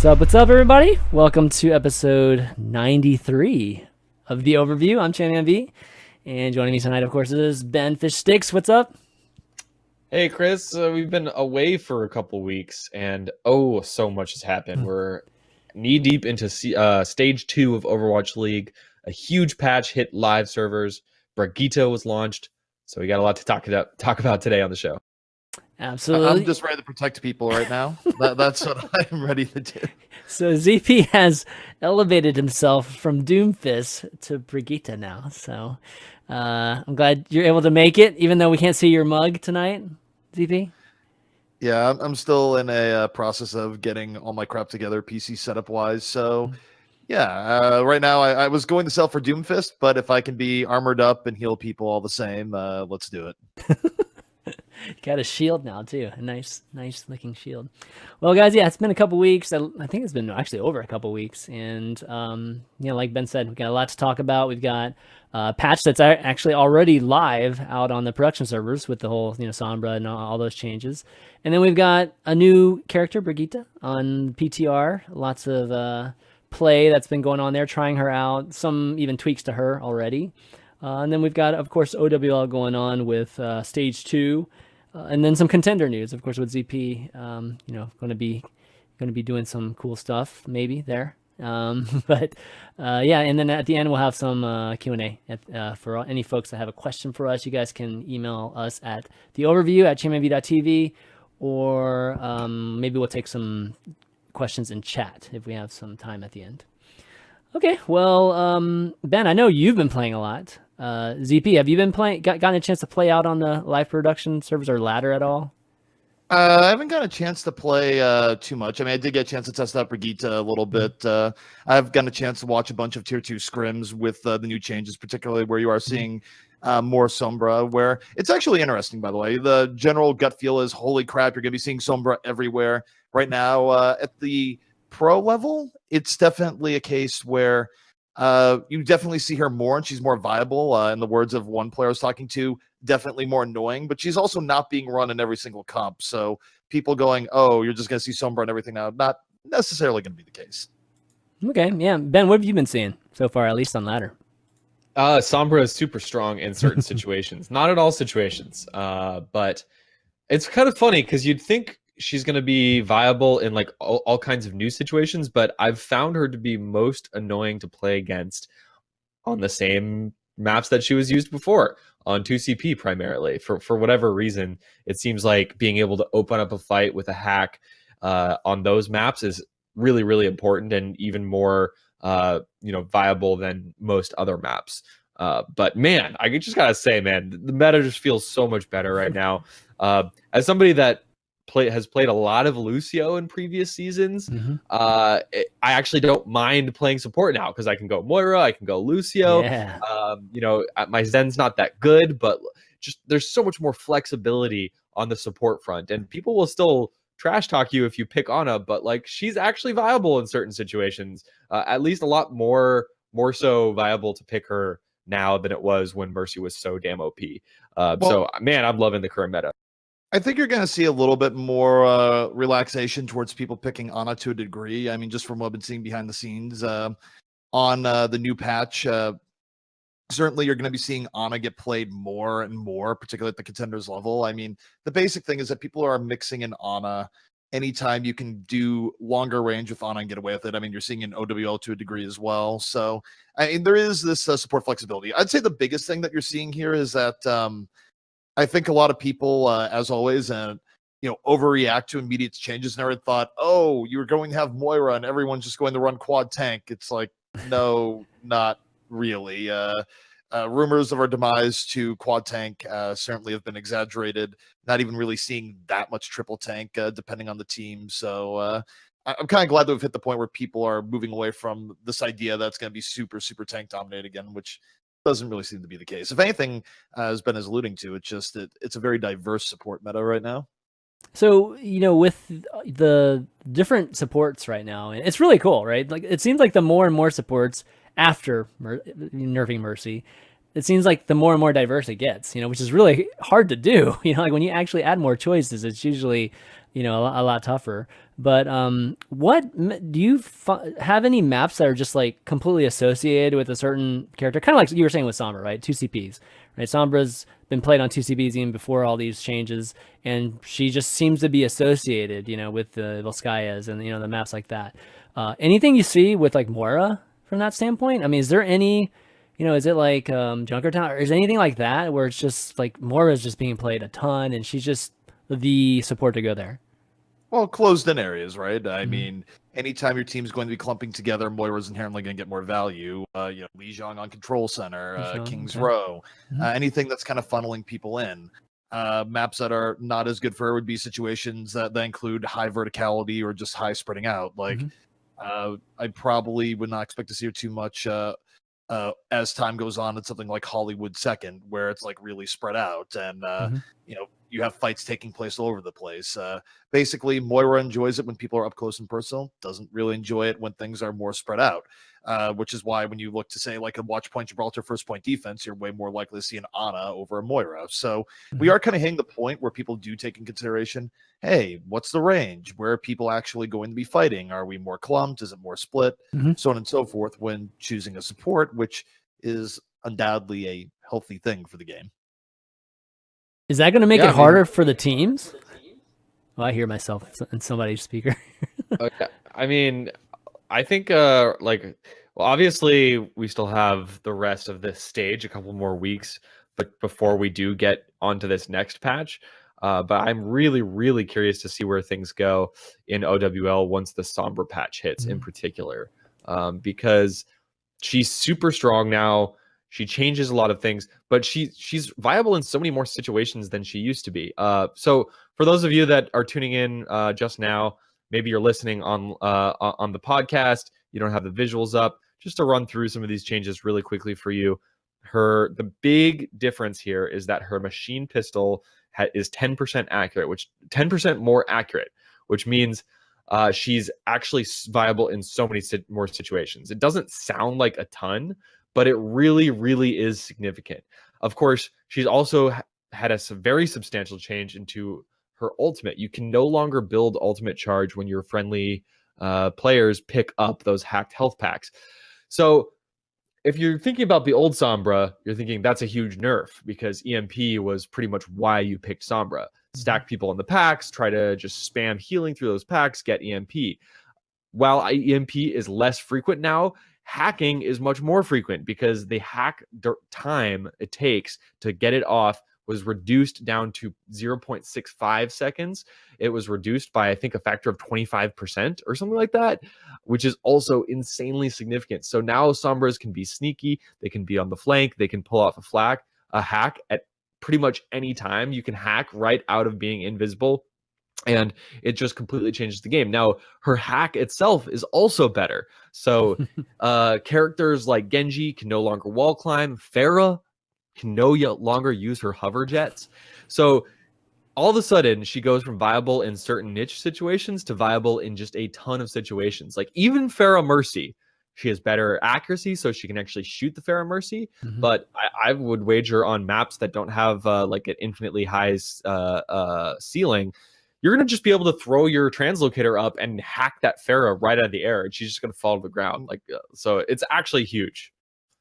What's up, everybody? Welcome to episode 93 of the Overview. I'm ChanManV, and joining me tonight, of course, is Ben FishStix. What's up? Hey, Chris. We've been away for a couple weeks, and so much has happened. We're knee deep into stage 2 of Overwatch League. A huge patch hit live servers. Brigitte was launched, so we got a lot to talk about today on the show. Absolutely. I'm just ready to protect people right now. That's what I'm ready to do. So ZP has elevated himself from Doomfist to Brigitte now. So I'm glad you're able to make it, even though we can't see your mug tonight, ZP. Yeah, I'm still in a process of getting all my crap together, PC setup wise. So, yeah, right now I was going to sell for Doomfist, but if I can be armored up and heal people all the same, let's do it. Got a shield now too, a nice looking shield. Well, guys, yeah, it's been a couple weeks. I think it's been actually over a couple weeks, and like Ben said, we got a lot to talk about. We've got a patch that's actually already live out on the production servers with the whole Sombra and all those changes, and then we've got a new character, Brigitte, on PTR. Lots of play that's been going on there, trying her out. Some even tweaks to her already. And then we've got, of course, OWL going on with stage 2. And then some contender news, of course, with ZP, going to be doing some cool stuff maybe there. But and then at the end we'll have some Q&A for any folks that have a question for us. You guys can email us at theoverview@chanmanv.tv, or maybe we'll take some questions in chat if we have some time at the end. Okay, well, Ben, I know you've been playing a lot. ZP, have you been gotten a chance to play out on the live production servers or ladder at all? I haven't got a chance to play too much. I mean, I did get a chance to test out Brigitte a little bit. I've gotten a chance to watch a bunch of tier 2 scrims with the new changes, particularly where you are seeing more Sombra, where it's actually interesting, by the way. The general gut feel is, holy crap, you're going to be seeing Sombra everywhere. Right now, at the pro level, it's definitely a case where you definitely see her more, and she's more viable. In the words of one player I was talking to, definitely more annoying, but she's also not being run in every single comp. So people going, oh, you're just going to see Sombra and everything now, not necessarily going to be the case. Okay, yeah. Ben, what have you been seeing so far, at least on ladder? Sombra is super strong in certain situations. Not at all situations, but it's kind of funny because you'd think she's going to be viable in like all kinds of new situations, but I've found her to be most annoying to play against on the same maps that she was used before, on 2CP primarily. For whatever reason, it seems like being able to open up a fight with a hack on those maps is really, really important, and even more viable than most other maps. But man, I just gotta say, man, the meta just feels so much better right now. As somebody that has played a lot of Lucio in previous seasons, I actually don't mind playing support now because I can go Moira, I can go Lucio. Yeah. My Zen's not that good, but just there's so much more flexibility on the support front, and people will still trash talk you if you pick Ana, but like she's actually viable in certain situations, at least a lot more so viable to pick her now than it was when Mercy was so damn OP. So man, I'm loving the current meta. I think you're going to see a little bit more relaxation towards people picking Ana to a degree. I mean, just from what I've been seeing behind the scenes on the new patch, certainly you're going to be seeing Ana get played more and more, particularly at the Contenders level. I mean, the basic thing is that people are mixing in Ana anytime you can do longer range with Ana and get away with it. I mean, you're seeing in OWL to a degree as well. So, I mean, there is this support flexibility. I'd say the biggest thing that you're seeing here is that I think a lot of people, as always, overreact to immediate changes. Never thought, oh, you're going to have Moira and everyone's just going to run quad tank. It's like, no, not really. Rumors of our demise to quad tank certainly have been exaggerated. Not even really seeing that much triple tank, depending on the team. So I'm kind of glad that we've hit the point where people are moving away from this idea that it's going to be super, super tank dominated again, which doesn't really seem to be the case. If anything, as Ben is alluding to, it's a very diverse support meta right now. So, with the different supports right now, it's really cool, right? Like, it seems like the more and more supports after nerfing Mercy it seems like the more and more diverse it gets, which is really hard to do. Like when you actually add more choices, it's usually, a lot tougher. But do you have any maps that are just like completely associated with a certain character? Kind of like you were saying with Sombra, right? Two CPs, right? Sombra's been played on two CPs even before all these changes, and she just seems to be associated, with the Volskayas and the maps like that. Anything you see with like Moira from that standpoint? I mean, is there any? Is it like Junkertown, or is anything like that where it's just like Moira's just being played a ton and she's just the support to go there? Well, closed in areas, right? I Mhm. mean, anytime your team's going to be clumping together, Moira's inherently going to get more value. Lijiang on Control Center, Lijiang, King's okay. Row, Mhm. anything that's kind of funneling people in. Maps that are not as good for her would be situations that include high verticality or just high spreading out. Like, I probably would not expect to see her too much as time goes on. It's something like Hollywood Second, where it's like really spread out, and Mhm. you have fights taking place all over the place. Basically, Moira enjoys it when people are up close and personal. Doesn't really enjoy it when things are more spread out. Which is why when you look to say like a Watch Point Gibraltar first point defense, you're way more likely to see an Ana over a Moira. So we Mhm. are kind of hitting the point where people do take in consideration, hey, what's the range? Where are people actually going to be fighting? Are we more clumped? Is it more split? Mhm. So on and so forth when choosing a support, which is undoubtedly a healthy thing for the game. Is that going to make Yeah, it I mean, harder for the teams? Oh, I hear myself in somebody's speaker. okay. I mean, I think well, obviously we still have the rest of this stage, a couple more weeks, but before we do get onto this next patch. But I'm really, really curious to see where things go in OWL once the Sombra patch hits, in Mhm. particular, because she's super strong now. She changes a lot of things, but she's viable in so many more situations than she used to be. So for those of you that are tuning in just now, maybe you're listening on the podcast, you don't have the visuals up. Just to run through some of these changes really quickly for you. The big difference here is that her machine pistol is 10% accurate, which 10% more accurate, which means she's actually viable in so many more situations. It doesn't sound like a ton, but it really, really is significant. Of course, she's also had a very substantial change into her ultimate. You can no longer build ultimate charge when your friendly players pick up those hacked health packs. So if you're thinking about the old Sombra, you're thinking that's a huge nerf because EMP was pretty much why you picked Sombra. Stack people in the packs, try to just spam healing through those packs, get EMP. While EMP is less frequent now, hacking is much more frequent because the hack time it takes to get it off was reduced down to 0.65 seconds. It was reduced by, I think, a factor of 25% or something like that, which is also insanely significant. So now Sombras can be sneaky, they can be on the flank, they can pull off a hack at pretty much any time. You can hack right out of being invisible, and it just completely changes the game. Now, her hack itself is also better. So characters like Genji can no longer wall climb. Pharah can no longer use her hover jets. So all of a sudden, she goes from viable in certain niche situations to viable in just a ton of situations. Like even Pharah Mercy, she has better accuracy, so she can actually shoot the Pharah Mercy. Mhm. But I would wager on maps that don't have like an infinitely high ceiling, you're going to just be able to throw your translocator up and hack that Pharah right out of the air, and she's just going to fall to the ground. So it's actually huge.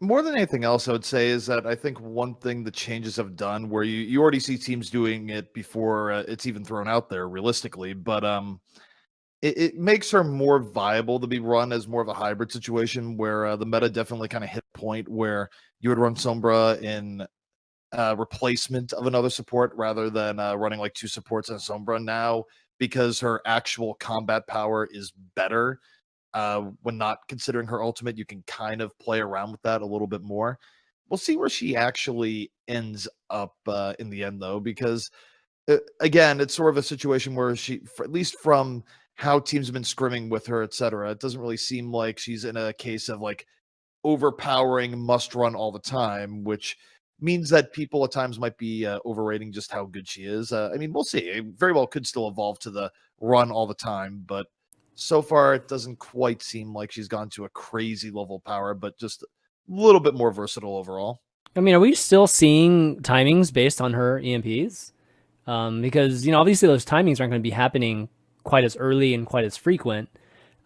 More than anything else, I would say is that I think one thing the changes have done, where you already see teams doing it before it's even thrown out there realistically, but it makes her more viable to be run as more of a hybrid situation where the meta definitely kind of hit a point where you would run Sombra in replacement of another support rather than running like two supports and Sombra now, because her actual combat power is better. When not considering her ultimate, you can kind of play around with that a little bit more. We'll see where she actually ends up in the end, though, because again, it's sort of a situation where at least from how teams have been scrimming with her, etc., it doesn't really seem like she's in a case of like overpowering must run all the time, which means that people at times might be overrating just how good she is. I mean, we'll see. It very well could still evolve to the run all the time, but so far it doesn't quite seem like she's gone to a crazy level of power, but just a little bit more versatile overall. I mean, are we still seeing timings based on her EMPs? Because obviously those timings aren't going to be happening quite as early and quite as frequent.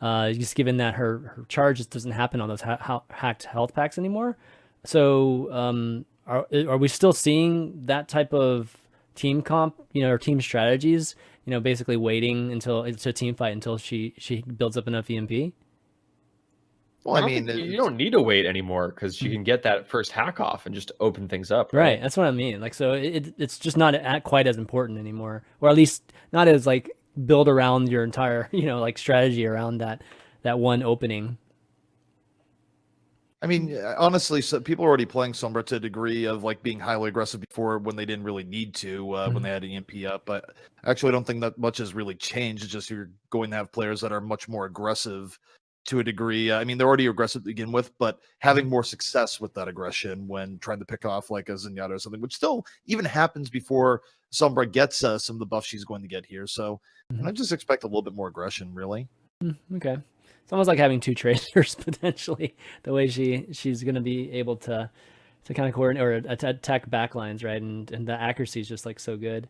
Just given that her charge just doesn't happen on those hacked health packs anymore. So are we still seeing that type of team comp, or team strategies? Basically waiting until it's a team fight until she builds up enough EMP. Well, I mean, you don't need to wait anymore because you can get that first hack off and just open things up. Right. That's what I mean. Like, so it's just not quite as important anymore, or at least not as like build around your entire, like strategy around that one opening. I mean, honestly, so people are already playing Sombra to a degree of like being highly aggressive before when they didn't really need to when they had EMP up. But actually, I don't think that much has really changed. It's just you're going to have players that are much more aggressive to a degree. I mean, they're already aggressive to begin with, but having more success with that aggression when trying to pick off like a Zenyatta or something, which still even happens before Sombra gets some of the buffs she's going to get here. So I just expect a little bit more aggression, really. Okay. It's almost like having two tracers potentially, the way she's going to be able to kind of coordinate or attack backlines, right? And the accuracy is just like so good.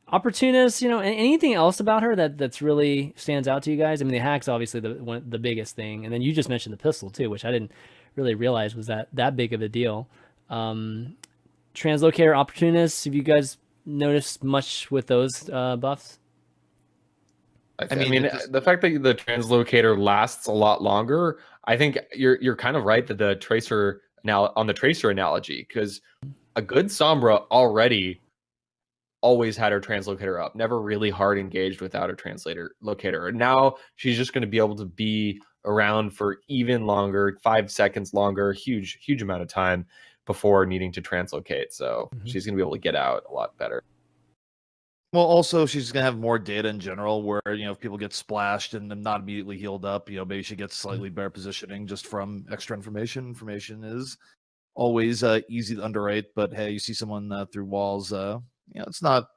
Opportunist, anything else about her that's really stands out to you guys? I mean, the hack's obviously the biggest thing, and then you just mentioned the pistol too, which I didn't really realize was that big of a deal. Translocator, opportunists, have you guys noticed much with those buffs? I mean, the fact that the translocator lasts a lot longer, I think you're kind of right that the tracer now on the tracer analogy, because a good Sombra already always had her translocator up, never really hard engaged without her locator. And now she's just going to be able to be around for even longer, 5 seconds longer, huge amount of time before needing to translocate. So she's going to be able to get out a lot better. Well, also she's gonna have more data in general, where if people get splashed and then not immediately healed up, maybe she gets slightly better positioning just from extra information. Information is always easy to underrate, but hey, you see someone through walls, it's not,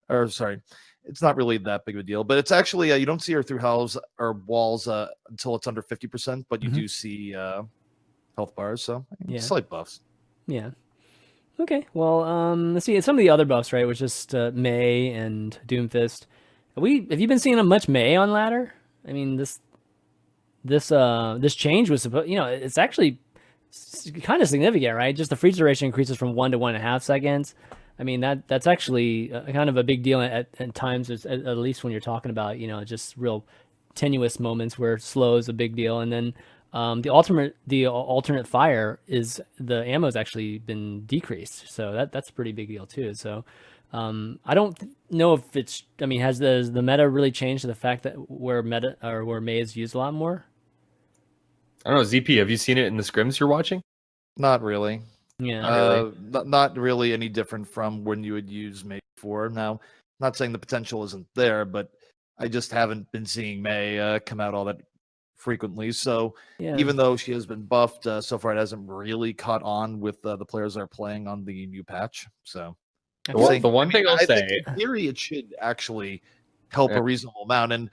or sorry, it's not really that big of a deal. But it's actually you don't see her through walls until it's under 50%, but you do see health bars, so slight buffs. Yeah. Okay, well, let's see. Some of the other buffs, right, was just Mei and Doomfist. Have you been seeing much Mei on ladder? I mean, this change was supposed, it's actually kind of significant, right? Just the freeze duration increases from 1 to 1.5 seconds. I mean, that's actually kind of a big deal at times, at least when you're talking about, just real tenuous moments where slow is a big deal, and then the alternate fire is the ammo's actually been decreased, so that's a pretty big deal too. So I don't know if it's, I mean, has the meta really changed to the fact that where Mei is used a lot more? I don't know, ZP, have you seen it in the scrims you're watching? Not really. Yeah. Not really any different from when you would use Mei before. Now, not saying the potential isn't there, but I just haven't been seeing Mei come out all that frequently. So even though she has been buffed, so far it hasn't really caught on with the players that are playing on the new patch. So the one thing I'll say, in theory, it should actually help a reasonable amount. And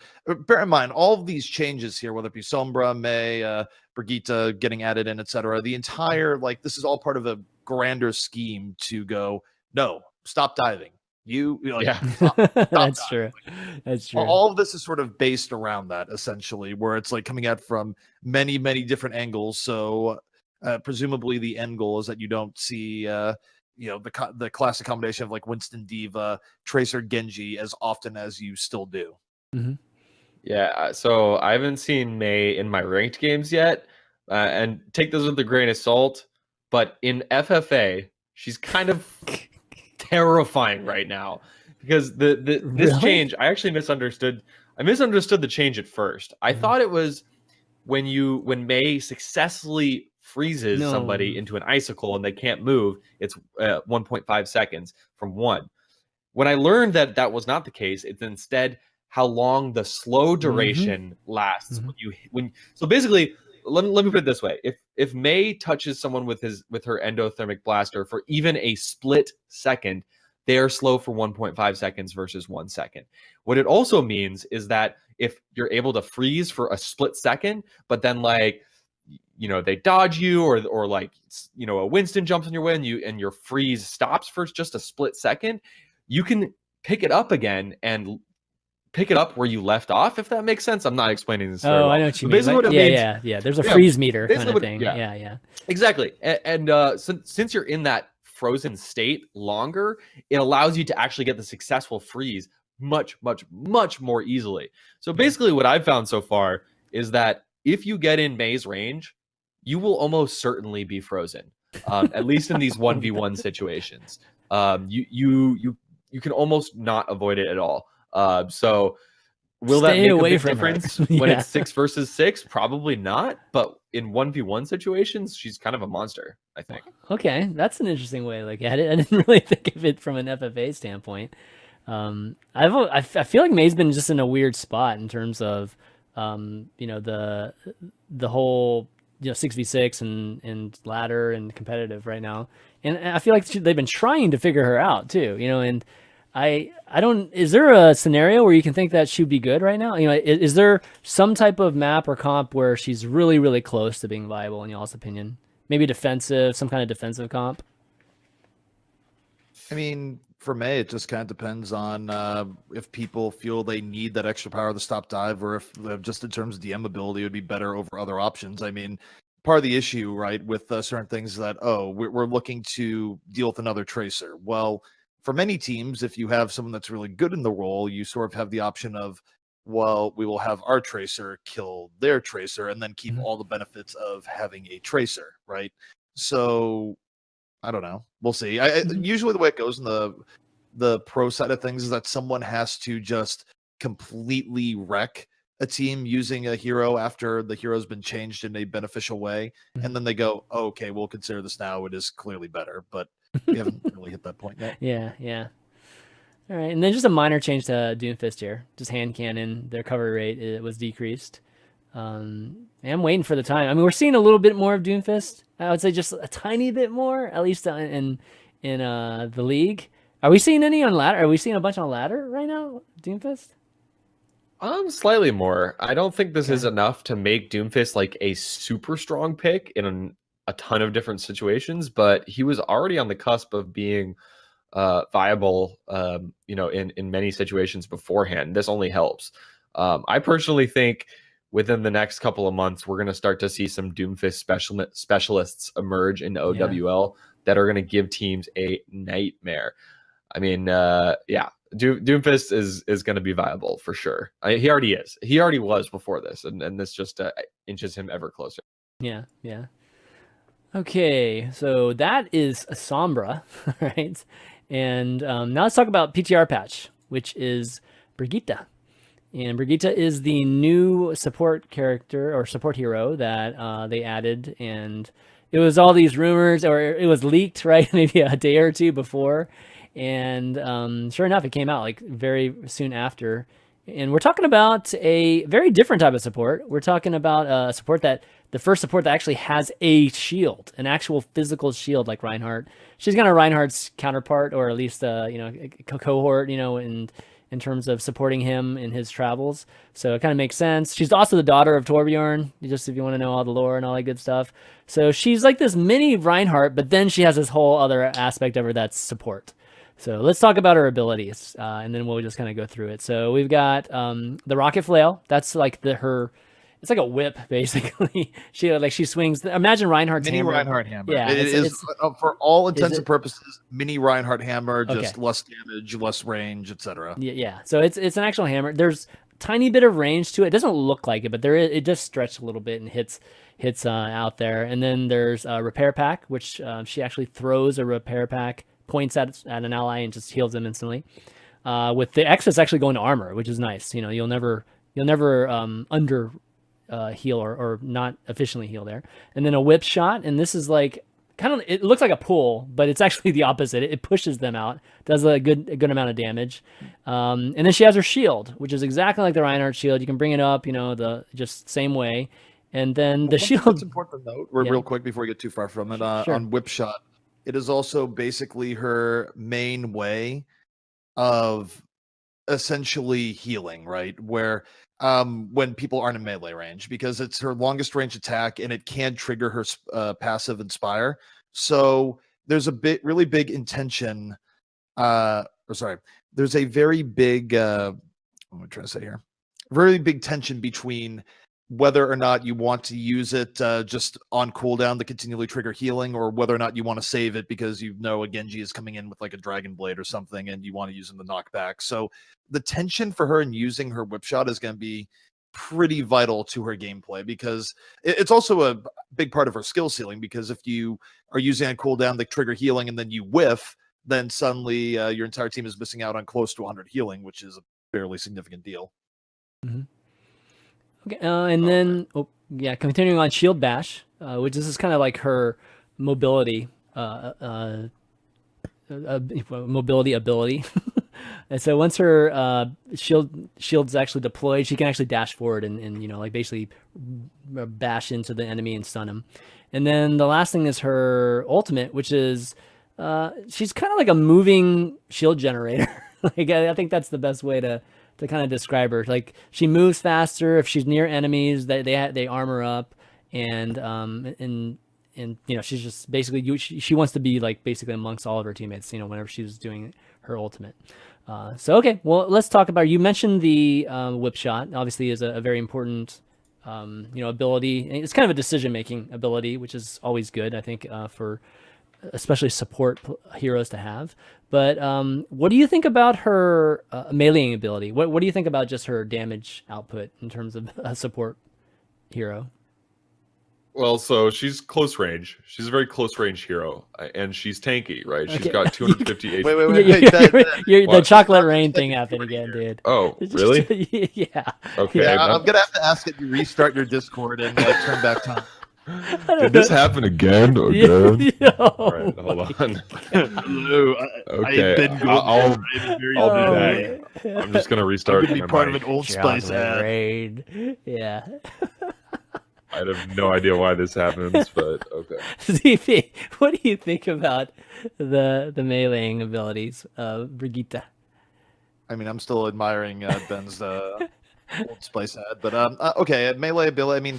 bear in mind, all of these changes here, whether it be Sombra, Mei, Brigitte getting added in, etc., the entire, this is all part of a grander scheme to go, no, stop diving. Stop That's diving. true. That's true. All of this is sort of based around that, essentially, where it's like coming at from many, many different angles. So presumably the end goal is that you don't see the classic combination of like Winston Diva, Tracer, Genji as often as you still do. Yeah, so I haven't seen Mei in my ranked games yet, and take this with a grain of salt, but in FFA, she's kind of terrifying right now, because this change, I actually misunderstood. I misunderstood the change at first. I thought it was when Mei successfully freezes somebody into an icicle and they can't move, it's 1.5 seconds from 1. When I learned that was not the case, it's instead how long the slow duration lasts so basically, let me put it this way. If Mei touches someone with her endothermic blaster for even a split second, they are slow for 1.5 seconds versus 1 second. What it also means is that if you're able to freeze for a split second, but then they dodge you, or like a Winston jumps on your way and your freeze stops for just a split second, you can pick it up again and pick it up where you left off, if that makes sense. I'm not explaining this very well. I know what you mean. Basically what it means, yeah. There's a freeze meter kind of thing. Yeah. Yeah. Exactly. And since you're in that frozen state longer, it allows you to actually get the successful freeze much more easily. So basically what I've found so far is that if you get in Mei's range, you will almost certainly be frozen, at least in these 1v1 situations. You can almost not avoid it at all. So will that make a big difference when it's 6 versus 6? Probably not. But in 1v1 situations, she's kind of a monster, I think. Okay, that's an interesting way to look at it. I didn't really think of it from an FFA standpoint. I feel like Mei's been just in a weird spot in terms of the whole 6v6 and ladder and competitive right now, and I feel like they've been trying to figure her out too. And I don't. Is there a scenario where you can think that she'd be good right now? Is there some type of map or comp where she's really close to being viable in y'all's opinion? Maybe defensive, some kind of defensive comp. I mean, for me, it just kind of depends on if people feel they need that extra power to stop dive, or if just in terms of DM ability, it would be better over other options. I mean, part of the issue, right, with certain things is that, we're looking to deal with another tracer. Well, for many teams, if you have someone that's really good in the role, you sort of have the option of, well, we will have our tracer kill their tracer and then keep all the benefits of having a tracer, right? So I don't know. We'll see. Usually the way it goes in the pro side of things is that someone has to just completely wreck a team using a hero after the hero's been changed in a beneficial way. And then they go, okay, we'll consider this now. It is clearly better. But we haven't really hit that point yet. Yeah. All right. And then just a minor change to Doomfist here. Just hand cannon. Their cover rate was decreased. I'm waiting for the time. I mean, we're seeing a little bit more of Doomfist. I would say just a tiny bit more, at least in the league. Are we seeing any on ladder? Are we seeing a bunch on ladder right now, Doomfist? Slightly more. I don't think this is enough to make Doomfist like a super strong pick in a ton of different situations, but he was already on the cusp of being viable, in many situations beforehand. This only helps. I personally think within the next couple of months, we're going to start to see some Doomfist specialists emerge in OWL that are going to give teams a nightmare. I mean, Doomfist is going to be viable for sure. He already is. He already was before this, and this just inches him ever closer. Yeah. Okay, so that is a Sombra, right? And now let's talk about PTR patch, which is Brigitte. And Brigitte is the new support character or support hero that they added, and it was all these rumors, or it was leaked, right? Maybe a day or two before. And sure enough, it came out like very soon after. And we're talking about a very different type of support. We're talking about a support the first support that actually has a shield, an actual physical shield like Reinhardt. She's kind of Reinhardt's counterpart, or at least a cohort, in terms of supporting him in his travels. So it kind of makes sense. She's also the daughter of Torbjorn, just if you want to know all the lore and all that good stuff. So she's like this mini Reinhardt, but then she has this whole other aspect of her that's support. So let's talk about her abilities, and then we'll just kind of go through it. So we've got the rocket flail. That's like it's like a whip, basically. She swings. Imagine Reinhardt's mini hammer. Reinhardt hammer. Yeah, it is for all intents and purposes, mini Reinhardt hammer, just less damage, less range, etc. Yeah. So it's an actual hammer. There's a tiny bit of range to it. It doesn't look like it, but it just stretches a little bit and hits out there. And then there's a repair pack, which she actually throws a repair pack, points at an ally, and just heals them instantly. With the excess actually going to armor, which is nice. You'll never under heal or not efficiently heal there. And then a whip shot, and this is like it looks like a pull, but it's actually the opposite. It pushes them out, does a good amount of damage. And then she has her shield, which is exactly like the Reinhardt shield. You can bring it up, the just same way. And then the shield. It's important to note, real quick before we get too far from it, on whip shot. It is also basically her main way of essentially healing, right? Where when people aren't in melee range, because it's her longest range attack and it can trigger her passive Inspire. So there's a really big intention. There's a very big. What am I trying to say here? Very big tension between whether or not you want to use it just on cooldown to continually trigger healing, or whether or not you want to save it because you know a Genji is coming in with like a Dragon Blade or something and you want to use him to knock back. So the tension for her in using her whip shot is going to be pretty vital to her gameplay, because it's also a big part of her skill ceiling, because if you are using a cooldown to trigger healing and then you whiff, then suddenly your entire team is missing out on close to 100 healing, which is a fairly significant deal. Mm-hmm. Okay, and then continuing on Shield Bash, which this is kind of like her mobility, mobility ability. And so once her shield's actually deployed, she can actually dash forward and like basically bash into the enemy and stun him. And then the last thing is her ultimate, which is she's kind of like a moving shield generator. Like I think that's the best way to kind of describe her. Like she moves faster if she's near enemies. They armor up, and she's just basically she wants to be like basically amongst all of her teammates. Whenever she's doing her ultimate. So okay, well let's talk about. You mentioned the whip shot. Obviously, is a very important ability. It's kind of a decision making ability, which is always good. I think for especially support heroes to have. But what do you think about her meleeing ability? What do you think about just her damage output in terms of a support hero? Well, so she's close range. She's a very close range hero, and she's tanky, right? She's got 250 HP. Wait. The chocolate rain thing happened again, dude. Oh, really? Yeah. Okay. Yeah, I'm gonna have to ask that you restart your Discord and turn back time. Did this happen again? All right, hold on. Okay, I've been I'll be back. I'm just gonna restart. I'm gonna be part of an Old Spice Chocolate ad. rain. Yeah. I have no idea why this happens, but okay. ZP, what do you think about the meleeing abilities of Brigitte? I mean, I'm still admiring Ben's Old Spice ad, but okay, melee ability. I mean,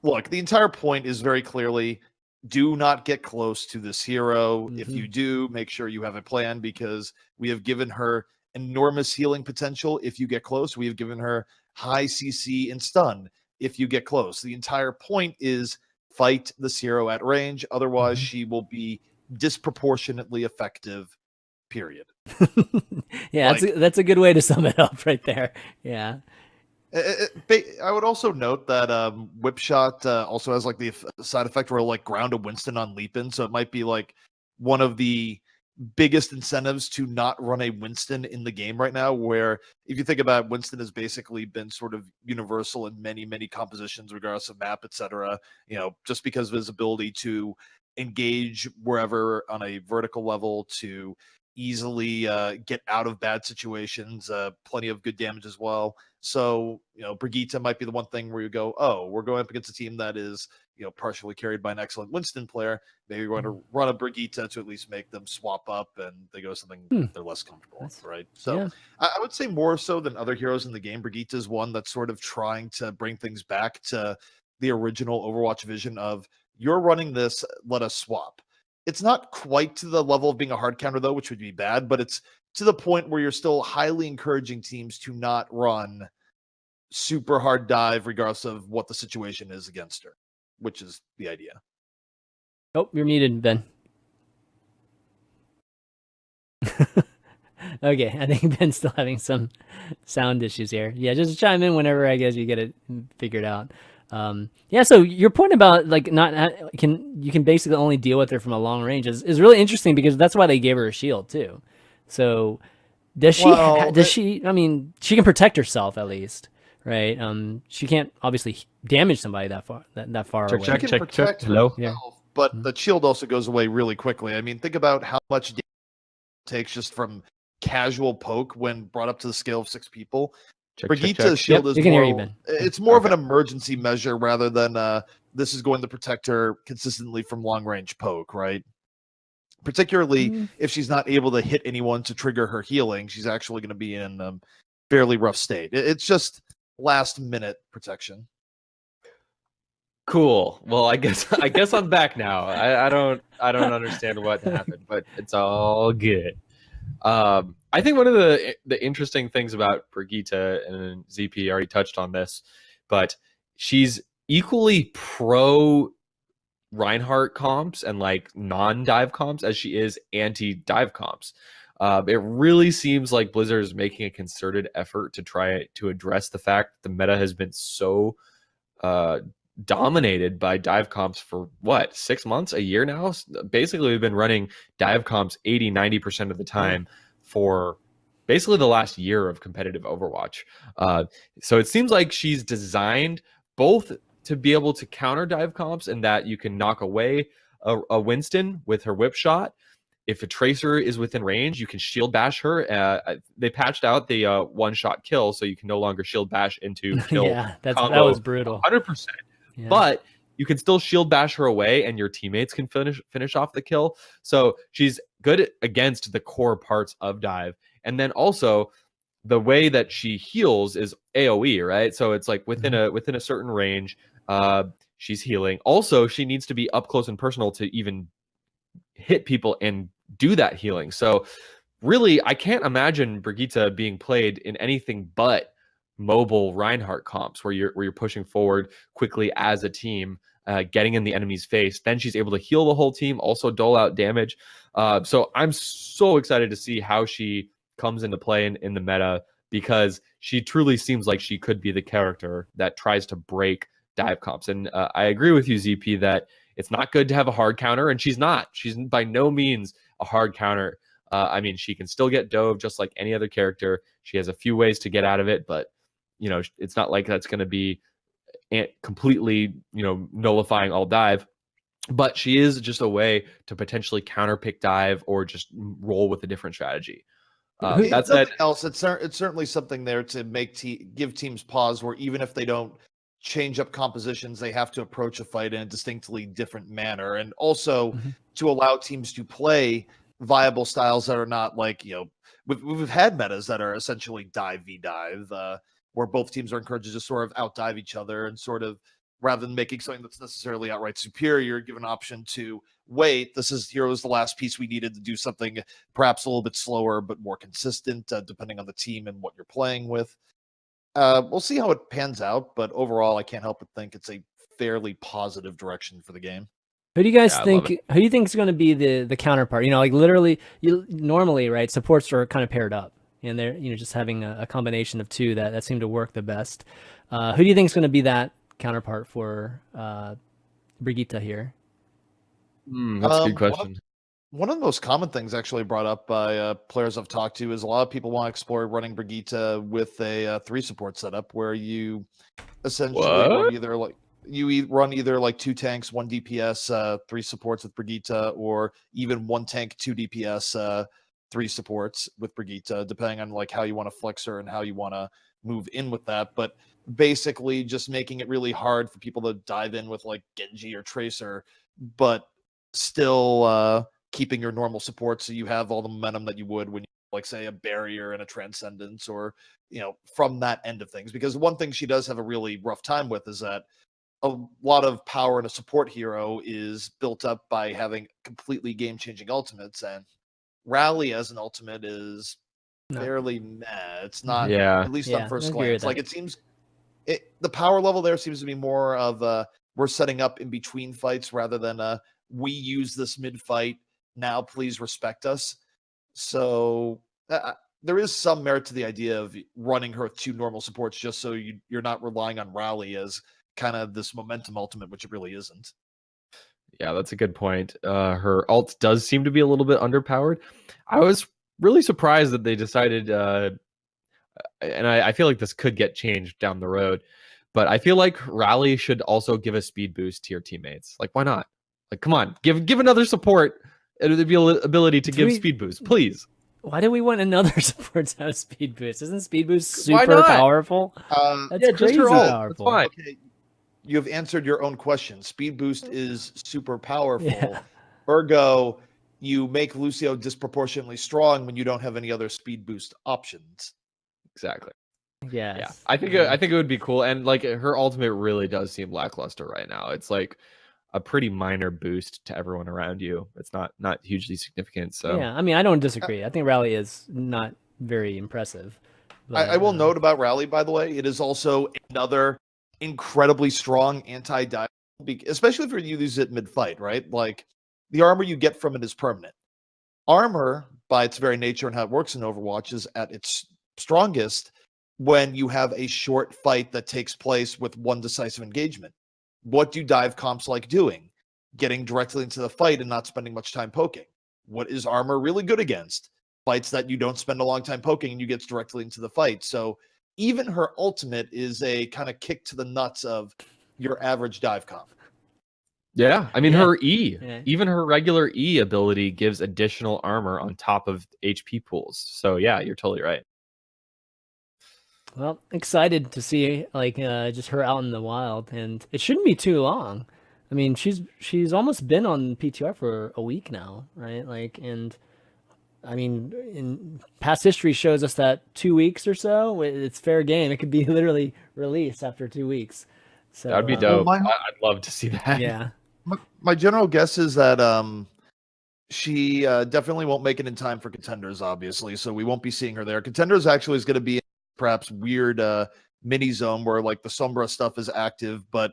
look, the entire point is very clearly: do not get close to this hero. Mm-hmm. If you do, make sure you have a plan, because we have given her enormous healing potential. If you get close, we have given her high CC and stun. If you get close, the entire point is fight this hero at range. Otherwise, she will be disproportionately effective. Period. Yeah, that's a good way to sum it up right there. Yeah. I would also note that whip shot also has like the side effect where like ground a Winston on leap in, so it might be like one of the biggest incentives to not run a Winston in the game right now, where if you think about it, Winston has basically been sort of universal in many compositions regardless of map, etc. Just because of his ability to engage wherever on a vertical level, to easily get out of bad situations, plenty of good damage as well. So Brigitte might be the one thing where you go, oh, we're going up against a team that is partially carried by an excellent Winston player. Maybe we're going to run a Brigitte to at least make them swap up and they go something they're less comfortable with, right? So yeah. I would say more so than other heroes in the game, Brigitte is one that's sort of trying to bring things back to the original Overwatch vision of, you're running this, let us swap. It's not quite to the level of being a hard counter, though, which would be bad, but it's to the point where you're still highly encouraging teams to not run super hard dive regardless of what the situation is against her, which is the idea. Oh, you're muted, Ben. Okay, I think Ben's still having some sound issues here. Yeah, just chime in whenever I guess you get it figured out. Yeah, so your point about like you can basically only deal with her from a long range is really interesting, because that's why they gave her a shield too. So does she I mean, she can protect herself at least, right? She can't obviously damage somebody that far away. She can protect Hello. herself, but the shield also goes away really quickly. I mean, think about how much damage it takes just from casual poke when brought up to the scale of 6 people. Brigitte's shield is more, it's more of an emergency measure rather than this is going to protect her consistently from long range poke, right? Particularly if she's not able to hit anyone to trigger her healing, she's actually going to be in a fairly rough state. It's just last minute protection. Cool. Well, I guess I'm back now. I don't understand what happened, but it's all good. I think one of the interesting things about Brigitte, and ZP already touched on this, but she's equally pro Reinhardt comps and like non-dive comps as she is anti-dive comps. It really seems like Blizzard is making a concerted effort to try to address the fact that the meta has been so dominated by dive comps for what, 6 months, a year now. Basically we've been running dive comps 80-90% of the time for basically the last year of competitive Overwatch. So it seems like she's designed both to be able to counter dive comps and that you can knock away a Winston with her whip shot. If a Tracer is within range, you can shield bash her. They patched out the one-shot kill, so you can no longer shield bash into kill. Yeah, that was brutal. 100%. Yeah. But you can still shield bash her away, and your teammates can finish off the kill. So she's good against the core parts of dive. And then also, the way that she heals is AoE, right? So it's like within a certain range, she's healing. Also, she needs to be up close and personal to even hit people and do that healing. So really, I can't imagine Brigitte being played in anything but mobile Reinhardt comps where you're pushing forward quickly as a team, getting in the enemy's face. Then she's able to heal the whole team, also dole out damage. So I'm so excited to see how she comes into play in the meta, because she truly seems like she could be the character that tries to break dive comps. And I agree with you, ZP, that it's not good to have a hard counter, and she's not. She's by no means a hard counter. I mean, she can still get dove just like any other character. She has a few ways to get out of it, but it's not like that's going to be completely, nullifying all dive. But she is just a way to potentially counterpick dive or just roll with a different strategy. That said, else, it's certainly something there to give teams pause, where even if they don't change up compositions, they have to approach a fight in a distinctly different manner, and also to allow teams to play viable styles that are not like, we've had metas that are essentially dive v dive, where both teams are encouraged to just sort of out dive each other, and sort of, rather than making something that's necessarily outright superior, give an option to wait. Hero's the last piece we needed to do something perhaps a little bit slower but more consistent, depending on the team and what you're playing with. We'll see how it pans out, but overall, I can't help but think it's a fairly positive direction for the game. Who do you guys think? Who do you think is going to be the counterpart? Like literally, normally, right? Supports are kind of paired up, and they're just having a combination of two that seem to work the best. Who do you think is going to be that counterpart for Brigitte here? That's a good question. One of the most common things actually brought up by players I've talked to is a lot of people want to explore running Brigitte with a 3 support setup, where you essentially run either like 2 tanks, 1 DPS, 3 supports with Brigitte, or even 1 tank, 2 DPS, 3 supports with Brigitte, depending on like how you want to flex her and how you want to move in with that. But basically just making it really hard for people to dive in with like Genji or Tracer, but still keeping your normal support, so you have all the momentum that you would when you like say a barrier and a transcendence, or from that end of things. Because one thing she does have a really rough time with is that a lot of power in a support hero is built up by having completely game-changing ultimates, and Rally as an ultimate is fairly meh. It's not, at least on first glance. Like, it seems the power level there seems to be more of we're setting up in between fights rather than we use this mid fight, now please respect us. So there is some merit to the idea of running her with 2 normal supports, just so you're not relying on Rally as kind of this momentum ultimate, which it really isn't. Yeah, that's a good point. Her ult does seem to be a little bit underpowered. I was really surprised that they decided, and I feel like this could get changed down the road, but I feel like Rally should also give a speed boost to your teammates. Like, why not? Like, come on, give another support the ability to give speed boost, please. Why do we want another support to have speed boost? Isn't speed boost super powerful? That's crazy powerful. That's fine. Okay. You have answered your own question. Speed boost is super powerful. Ergo, you make Lucio disproportionately strong when you don't have any other speed boost options. Exactly. Yes. Yeah, I think it would be cool, and like her ultimate really does seem lackluster right now. It's like a pretty minor boost to everyone around you. It's not hugely significant. So Yeah, I mean, I don't disagree. I think Rally is not very impressive. I will note about Rally, by the way, it is also another incredibly strong anti-dive, especially if you use it mid-fight, right? Like, the armor you get from it is permanent. Armor, by its very nature and how it works in Overwatch, is at its strongest when you have a short fight that takes place with one decisive engagement. What do dive comps like doing? Getting directly into the fight and not spending much time poking. What is armor really good against? Fights that you don't spend a long time poking and you get directly into the fight. So even her ultimate is a kind of kick to the nuts of your average dive comp. yeah, I mean, Yeah. her E, Yeah. even her regular E ability gives additional armor on top of HP pools. So yeah, you're totally right. Well, excited to see like just her out in the wild, and it shouldn't be too long. I mean, she's almost been on PTR for a week now, right? Like, and I mean, in past history shows us that 2 weeks or so, it's fair game. It could be literally released after 2 weeks. So That'd be Well, dope. I'd love to see that. Yeah, my general guess is that she definitely won't make it in time for Contenders, obviously. So we won't be seeing her there. Contenders actually is going to be in perhaps weird mini zone where like the Sombra stuff is active, but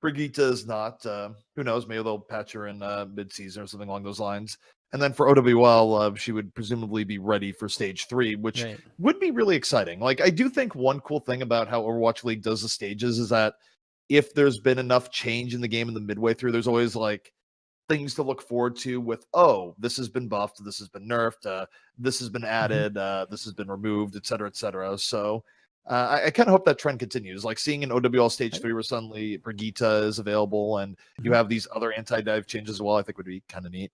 Brigitte is not. Who knows? Maybe they'll patch her in mid-season or something along those lines. And then for OWL, she would presumably be ready for stage 3, which right. would be really exciting. Like, I do think one cool thing about how Overwatch League does the stages is that if there's been enough change in the game in the midway through, there's always like things to look forward to with, oh, this has been buffed, this has been nerfed, this has been added, this has been removed, et cetera, et cetera. So I kind of hope that trend continues. Like seeing an OWL stage 3 where suddenly Brigitte is available and you have these other anti-dive changes as well, I think would be kind of neat.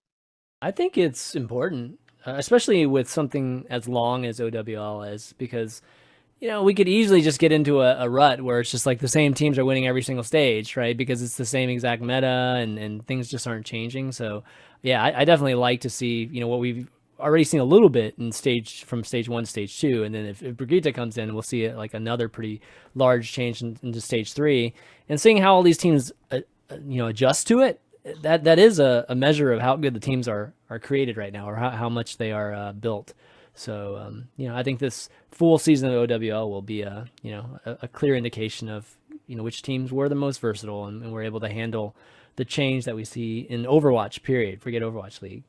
I think it's important, especially with something as long as OWL is, because we could easily just get into a rut where it's just like the same teams are winning every single stage, right? Because it's the same exact meta and things just aren't changing. So yeah, I definitely like to see, what we've already seen a little bit in from stage 1 to stage 2. And then if Brigitte comes in, we'll see it like another pretty large change into stage 3, and seeing how all these teams, adjust to it. That is a measure of how good the teams are created right now, or how much they are built. So I think this full season of OWL will be a clear indication of which teams were the most versatile and were able to handle the change that we see in Overwatch. Period. Forget Overwatch League.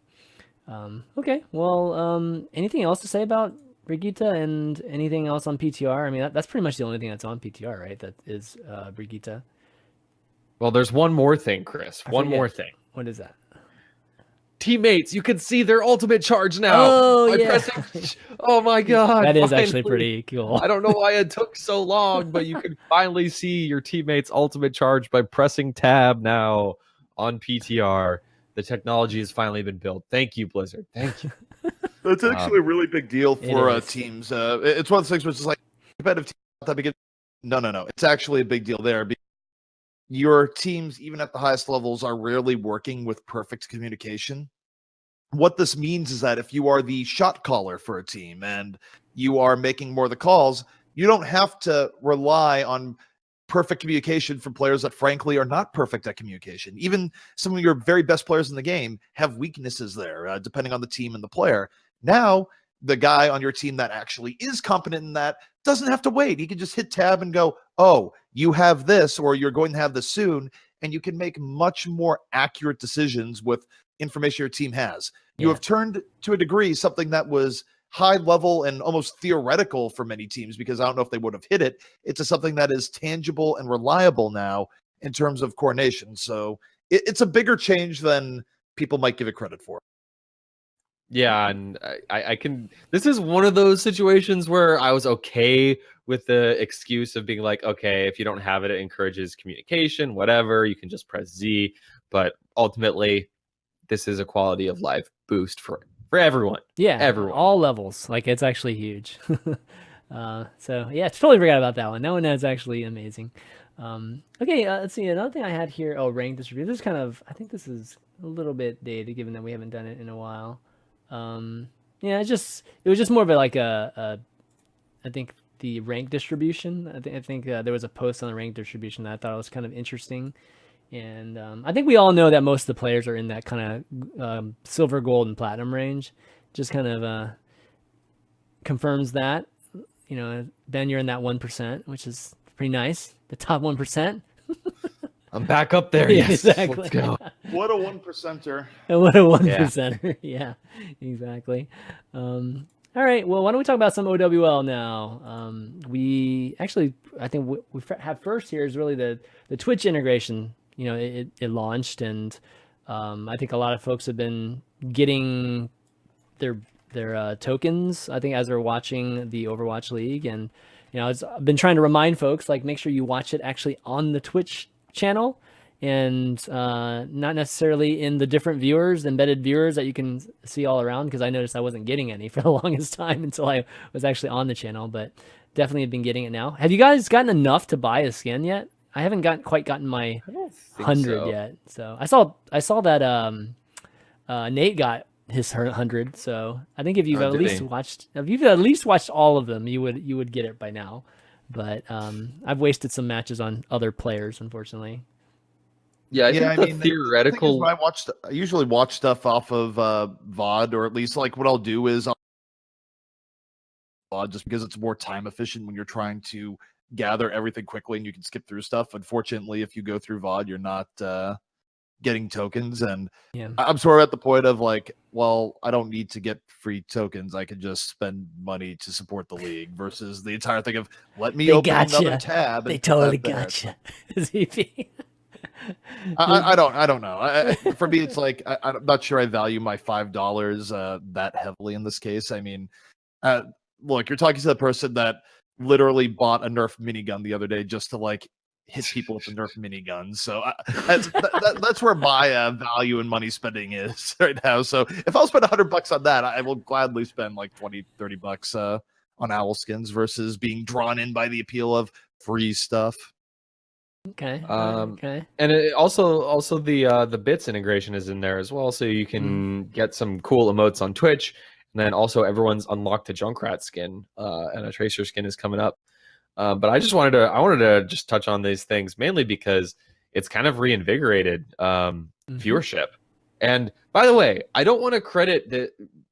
Okay. Well, anything else to say about Brigitte and anything else on PTR? I mean, that's pretty much the only thing that's on PTR, right? That is Brigitte. Well, there's one more thing, Chris. One more thing. What is that? Teammates, you can see their ultimate charge now. Oh, yeah. Oh my god. That is actually finally. pretty cool. I don't know why it took so long, but you can finally see your teammates' ultimate charge by pressing tab now on PTR. The technology has finally been built. Thank you, Blizzard. Thank you. That's actually a really big deal for is. teams. It's one of the things which is like competitive teams. Not that big. No. It's actually a big deal there. Your teams, even at the highest levels, are rarely working with perfect communication. What this means is that if you are the shot caller for a team and you are making more of the calls, you don't have to rely on perfect communication from players that frankly are not perfect at communication. Even some of your very best players in the game have weaknesses there, depending on the team and the player. Now, the guy on your team that actually is competent in that doesn't have to wait. He can just hit tab and go, oh, you have this, or you're going to have this soon. And you can make much more accurate decisions with information your team has. You have turned to a degree something that was high level and almost theoretical for many teams, because I don't know if they would have hit it. It's something that is tangible and reliable now in terms of coordination. So it's a bigger change than people might give it credit for. Yeah, and I can. This is one of those situations where I was okay with the excuse of being like, okay, if you don't have it, it encourages communication, whatever. You can just press Z. But ultimately, this is a quality of life boost for everyone. Yeah, everyone, all levels. Like, it's actually huge. So yeah, totally forgot about that one. That one is actually amazing. Okay, let's see. Another thing I had here. Oh, rank distribution. This is kind of. I think this is a little bit dated, given that we haven't done it in a while. Yeah, it was just more of a I think the rank distribution. I think there was a post on the rank distribution that I thought was kind of interesting. And I think we all know that most of the players are in that kind of silver, gold, and platinum range. Just kind of confirms that. You know, Ben, you're in that 1%, which is pretty nice. The top 1%. I'm back up there. Yeah, Yes, exactly. let's go. What a 1%er. What a 1%er. Yeah, exactly. All right. Well, why don't we talk about some OWL now? We actually, I think we have first here is really the Twitch integration. You know, it launched, and I think a lot of folks have been getting their tokens, I think, as they're watching the Overwatch League. And, you know, I've been trying to remind folks, like, make sure you watch it actually on the Twitch channel and not necessarily in the different embedded viewers that you can see all around, because I noticed I wasn't getting any for the longest time until I was actually on the channel, but definitely have been getting it now. Have you guys gotten enough to buy a skin yet? I haven't quite gotten my 100 yet. So I saw that Nate got his 100. So I think if you've at least watched all of them, you would get it by now. But I've wasted some matches on other players, unfortunately. Yeah, I think the theoretical. I usually watch stuff off of VOD, or at least like what I'll do is VOD, just because it's more time efficient when you're trying to gather everything quickly and you can skip through stuff. Unfortunately, if you go through VOD, you're not getting tokens, and I'm sort of at the point of like, well, I don't need to get free tokens. I can just spend money to support the league versus the entire thing of let me open another tab. They totally got you. ZP. I don't know. For me, it's like I'm not sure I value my $5 that heavily in this case. I mean, look, you're talking to the person that literally bought a Nerf minigun the other day just to like hit people with the Nerf minigun. So that's where my value and money spending is right now. So if I'll spend $100 on that, I will gladly spend like $20-$30 on owl skins versus being drawn in by the appeal of free stuff. Okay. And it also the bits integration is in there as well, so you can get some cool emotes on Twitch. And then also everyone's unlocked a Junkrat skin, and a Tracer skin is coming up. But I wanted to just touch on these things mainly because it's kind of reinvigorated viewership. And by the way, I don't want to credit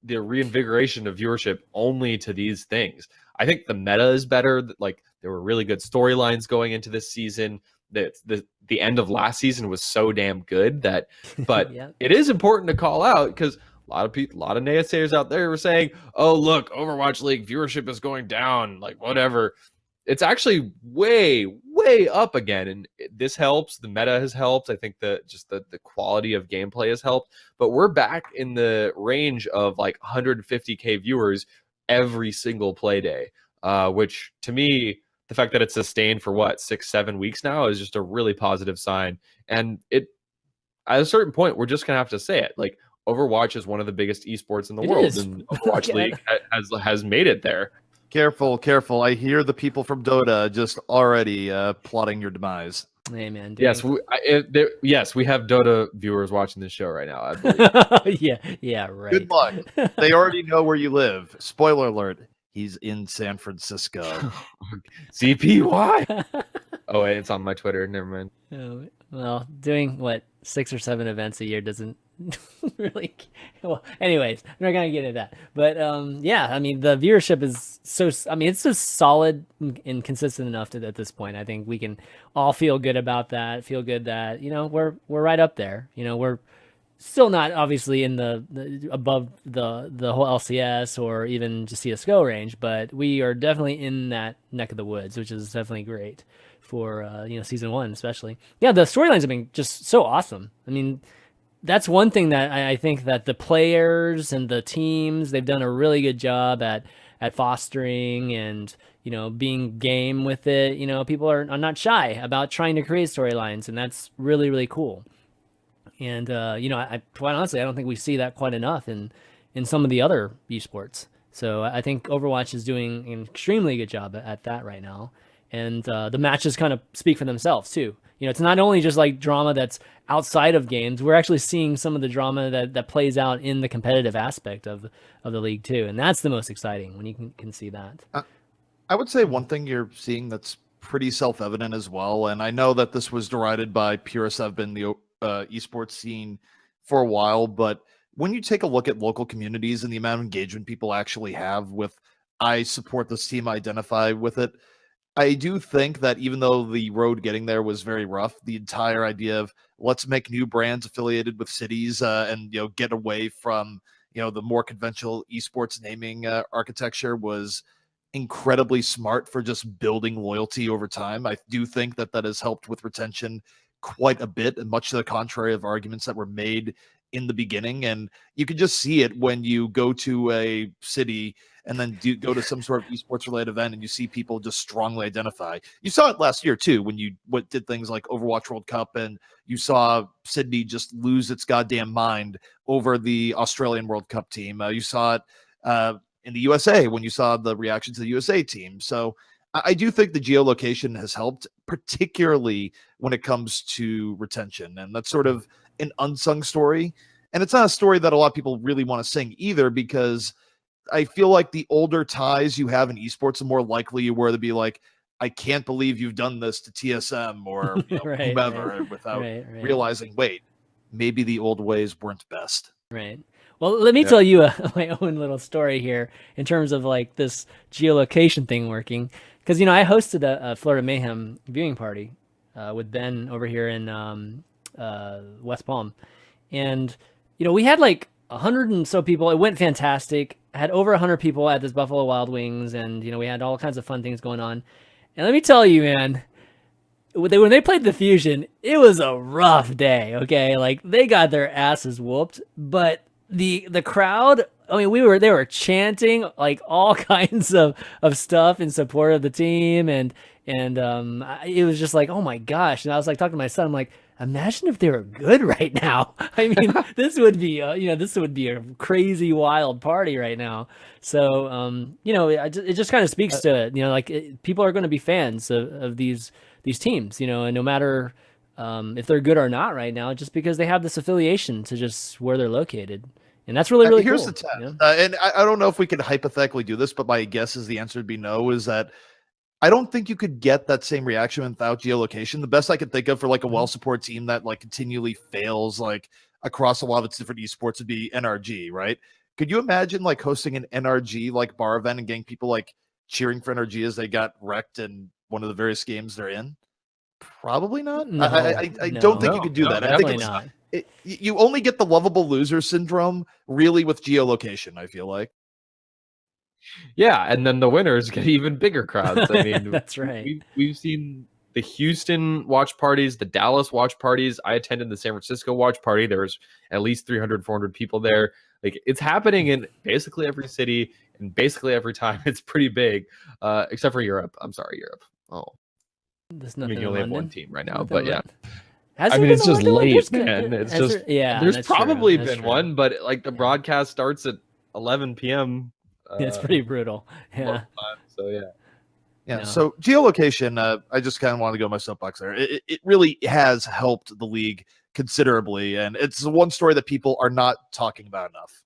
the reinvigoration of viewership only to these things. I think the meta is better. Like, there were really good storylines going into this season. The end of last season was so damn good that, but it is important to call out because a lot of naysayers out there were saying, "Oh, look, Overwatch League viewership is going down." Like, whatever. It's actually way up again, and this helps. The meta has helped. I think the quality of gameplay has helped. But we're back in the range of like 150K viewers every single play day, which to me, the fact that it's sustained for 6-7 weeks now is just a really positive sign. And it, at a certain point, we're just gonna have to say it. Like, Overwatch is one of the biggest esports in the world, and Overwatch League has made it there. Careful. I hear the people from Dota just already plotting your demise. Hey, man. Yes, we have Dota viewers watching this show right now, I believe. yeah, right. Good luck. They already know where you live. Spoiler alert. He's in San Francisco. CPY. Oh, wait, it's on my Twitter. Never mind. Oh, well, doing 6 or 7 events a year doesn't really. Well, anyways, I'm not gonna get into that. But yeah, I mean, the viewership is so. I mean, it's just solid and consistent enough to at this point. I think we can all feel good about that. Feel good that we're right up there. We're still not obviously in the above the whole LCS or even just CS:GO range, but we are definitely in that neck of the woods, which is definitely great for season 1 especially. Yeah, the storylines have been just so awesome. I mean, that's one thing that I think that the players and the teams, they've done a really good job at fostering and being game with it. People are not shy about trying to create storylines, and that's really, really cool. And I quite honestly, I don't think we see that quite enough in some of the other esports. So I think Overwatch is doing an extremely good job at that right now. And the matches kind of speak for themselves too. It's not only just like drama that's outside of games. We're actually seeing some of the drama that plays out in the competitive aspect of the league too, and that's the most exciting when you can see that. I would say one thing you're seeing that's pretty self-evident as well, and I know that this was derided by purists that have been the esports scene for a while, but when you take a look at local communities and the amount of engagement people actually have with, I support this team, I identify with it, I do think that even though the road getting there was very rough, the entire idea of let's make new brands affiliated with cities and get away from the more conventional esports naming architecture was incredibly smart for just building loyalty over time. I do think that that has helped with retention quite a bit, and much to the contrary of arguments that were made in the beginning. And you can just see it when you go to a city and then go to some sort of esports related event and you see people just strongly identify. You saw it last year too, when you did things like Overwatch World Cup, and you saw Sydney just lose its goddamn mind over the Australian World Cup team. You saw it in the USA when you saw the reaction to the USA team. So I do think the geolocation has helped, particularly when it comes to retention. And that's sort of an unsung story. And it's not a story that a lot of people really want to sing either, because I feel like the older ties you have in esports, the more likely you were to be like, I can't believe you've done this to TSM or whomever, without realizing, wait, maybe the old ways weren't best. Right. Well, let me tell you my own little story here in terms of like this geolocation thing working. Because, I hosted a Florida Mayhem viewing party with Ben over here in West Palm. And, we had like 100 and so people. It went fantastic. I had over 100 people at this Buffalo Wild Wings. And, we had all kinds of fun things going on. And let me tell you, man, when they played the Fusion, it was a rough day, okay? Like, they got their asses whooped. But the crowd, I mean, they were chanting like all kinds of stuff in support of the team, and it was just like, oh my gosh. And I was like talking to my son, I'm like, imagine if they were good right now. I mean, this would be a crazy wild party right now. So it just kind of speaks to people are going to be fans of these teams, and no matter if they're good or not right now, just because they have this affiliation to just where they're located. And that's really, really here's cool. The test. And I don't know if we could hypothetically do this, but my guess is the answer would be no, is that I don't think you could get that same reaction without geolocation. The best I could think of for like a well-supported team that like continually fails like across a lot of its different esports would be NRG, right? Could you imagine like hosting an NRG like bar event and getting people like cheering for NRG as they got wrecked in one of the various games they're in? Probably not. No, I don't think you could do that. I think definitely not. You only get the lovable loser syndrome really with geolocation, I feel like. Yeah, and then the winners get even bigger crowds. I mean, that's right. We've seen the Houston watch parties, the Dallas watch parties. I attended the San Francisco watch party. There was at least 300, 400 people there. Like, it's happening in basically every city and basically every time. It's pretty big, except for Europe. I'm sorry, Europe. Oh, there's I nothing. mean, you only have one team right now, but yeah. I mean, it's just late, man. It's just there's probably true. been one, but like the broadcast starts at 11 p.m. It's pretty brutal. Yeah. So yeah. No. So geolocation, I just kind of want to go my soapbox there. It really has helped the league considerably, and it's the one story that people are not talking about enough.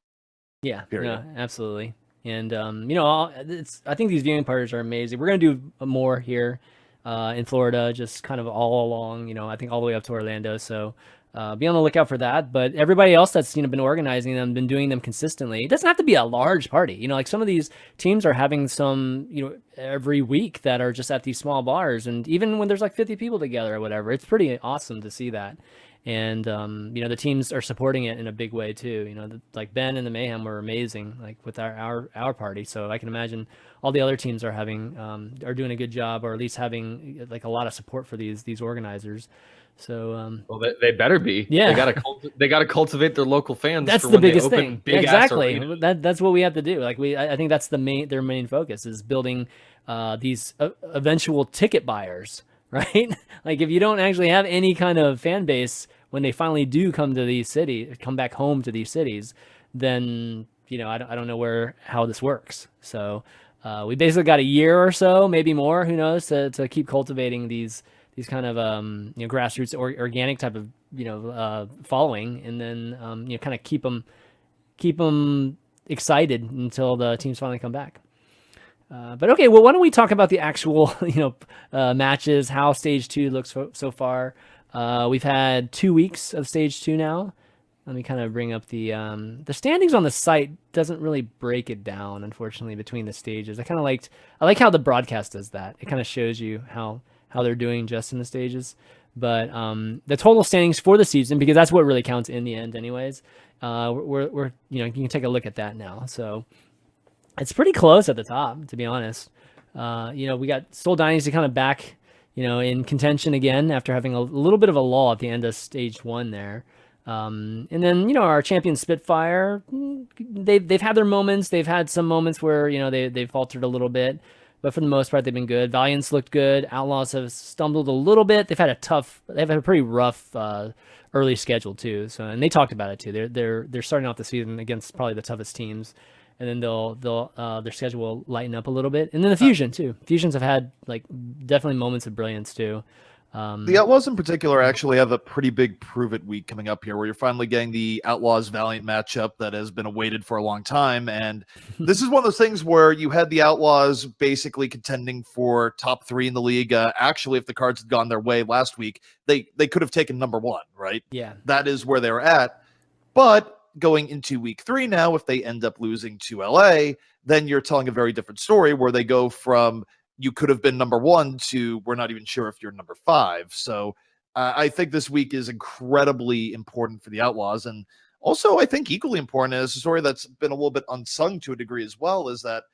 Yeah. Period. No, absolutely. And I think these viewing parties are amazing. We're gonna do more here in Florida, just kind of all along. I think all the way up to Orlando. So. Be on the lookout for that. But everybody else that's been organizing them, been doing them consistently. It doesn't have to be a large party. Like some of these teams are having some, every week that are just at these small bars, and even when there's like 50 people together or whatever, it's pretty awesome to see that. And the teams are supporting it in a big way too. Like Ben and the Mayhem were amazing, like with our party. So I can imagine all the other teams are doing a good job, or at least having like a lot of support for these organizers. So well, they better be. Yeah, they gotta cultivate their local fans. That's for the when biggest they open thing. Big Exactly. That's what we have to do. Like I think that's their main focus is building these eventual ticket buyers, right? Like if you don't actually have any kind of fan base when they finally do come back home to these cities, then I don't know how this works. So we basically got a year or so, maybe more, who knows, to keep cultivating these kind of grassroots organic type of following, and then kind of keep them excited until the teams finally come back. But okay, well, why don't we talk about the actual, matches, how stage 2 looks so far. We've had 2 weeks of stage 2 now. Let me kind of bring up the standings on the site. Doesn't really break it down, unfortunately, between the stages. I like how the broadcast does that. It kind of shows you how they're doing just in the stages. But the total standings for the season, because that's what really counts in the end, anyways. We're you can take a look at that now. So it's pretty close at the top, to be honest. We got Soul Dynasty kind of back, in contention again after having a little bit of a lull at the end of stage 1 there. And then, our champion Spitfire, they've had their moments. They've had some moments where, they've faltered a little bit, but for the most part, they've been good. Valiant's looked good. Outlaws have stumbled a little bit. They've had a pretty rough, early schedule too. So, and they talked about it too. They're starting off the season against probably the toughest teams, and then their schedule will lighten up a little bit. And then the Fusion too. Fusions have had definitely moments of brilliance too. The Outlaws in particular actually have a pretty big prove it week coming up here, where you're finally getting the Outlaws Valiant matchup that has been awaited for a long time. And this is one of those things where you had the Outlaws basically contending for top 3 in the league. Actually, if the cards had gone their way last week, they could have taken number 1, right? Yeah. That is where they're at. But going into week 3 now, if they end up losing to LA, then you're telling a very different story, where they go from you could have been number 1 to we're not even sure if you're number 5. So I think this week is incredibly important for the Outlaws. And also, I think equally important, is a story that's been a little bit unsung to a degree as well, is that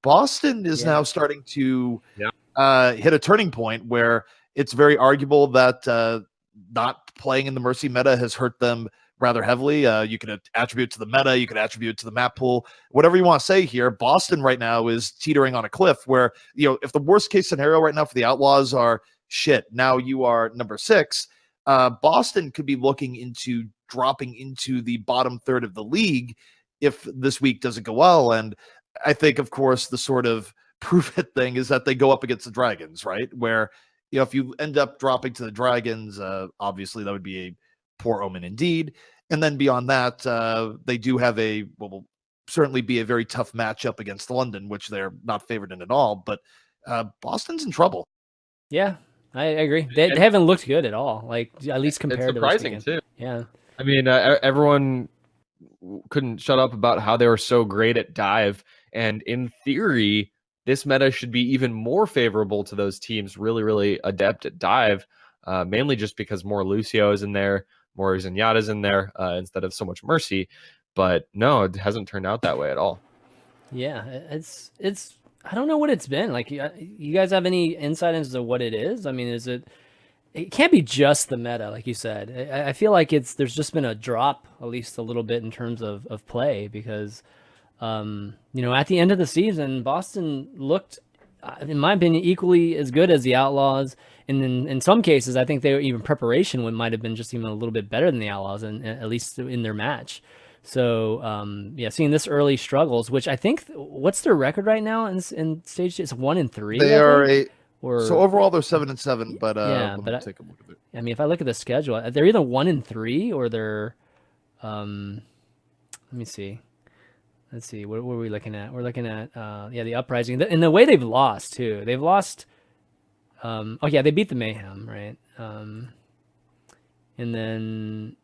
Boston is now starting to hit a turning point where it's very arguable that not playing in the Mercy meta has hurt them rather heavily. You can attribute to the meta, you can attribute to the map pool, whatever you want to say here. Boston right now is teetering on a cliff where, if the worst case scenario right now for the Outlaws are shit, now you are number 6, Boston could be looking into dropping into the bottom third of the league if this week doesn't go well. And I think, of course, the sort of prove it thing is that they go up against the Dragons, right? Where, if you end up dropping to the Dragons, obviously that would be a poor omen indeed. And then beyond that, they do have will certainly be a very tough matchup against London, which they're not favored in at all. But Boston's in trouble. Yeah, I agree. They haven't looked good at all, at least compared to this surprising weekend. too. Yeah. I mean, everyone couldn't shut up about how they were so great at dive. And in theory, this meta should be even more favorable to those teams really, really adept at dive, mainly just because more Lucio is in there, more Zenyatta's in there, instead of so much Mercy. But no, it hasn't turned out that way at all. Yeah, it's I don't know what it's been. You guys have any insight into what it is? I mean, it can't be just the meta, like you said. I feel like there's just been a drop, at least a little bit, in terms of play, because at the end of the season, Boston looked, in my opinion, equally as good as the Outlaws. And in some cases, I think even preparation might have been just even a little bit better than the Outlaws, and at least in their match. So seeing this early struggles, which I think, what's their record right now in stage 2? It's 1-3. They are so overall they're 7-7, but let me take a look at it. I mean, if I look at the schedule, they're either 1-3 or they're let me see. Let's see, what were we looking at? We're looking at the Uprising, and the way they've lost too. They've lost. They beat the Mayhem, right? And then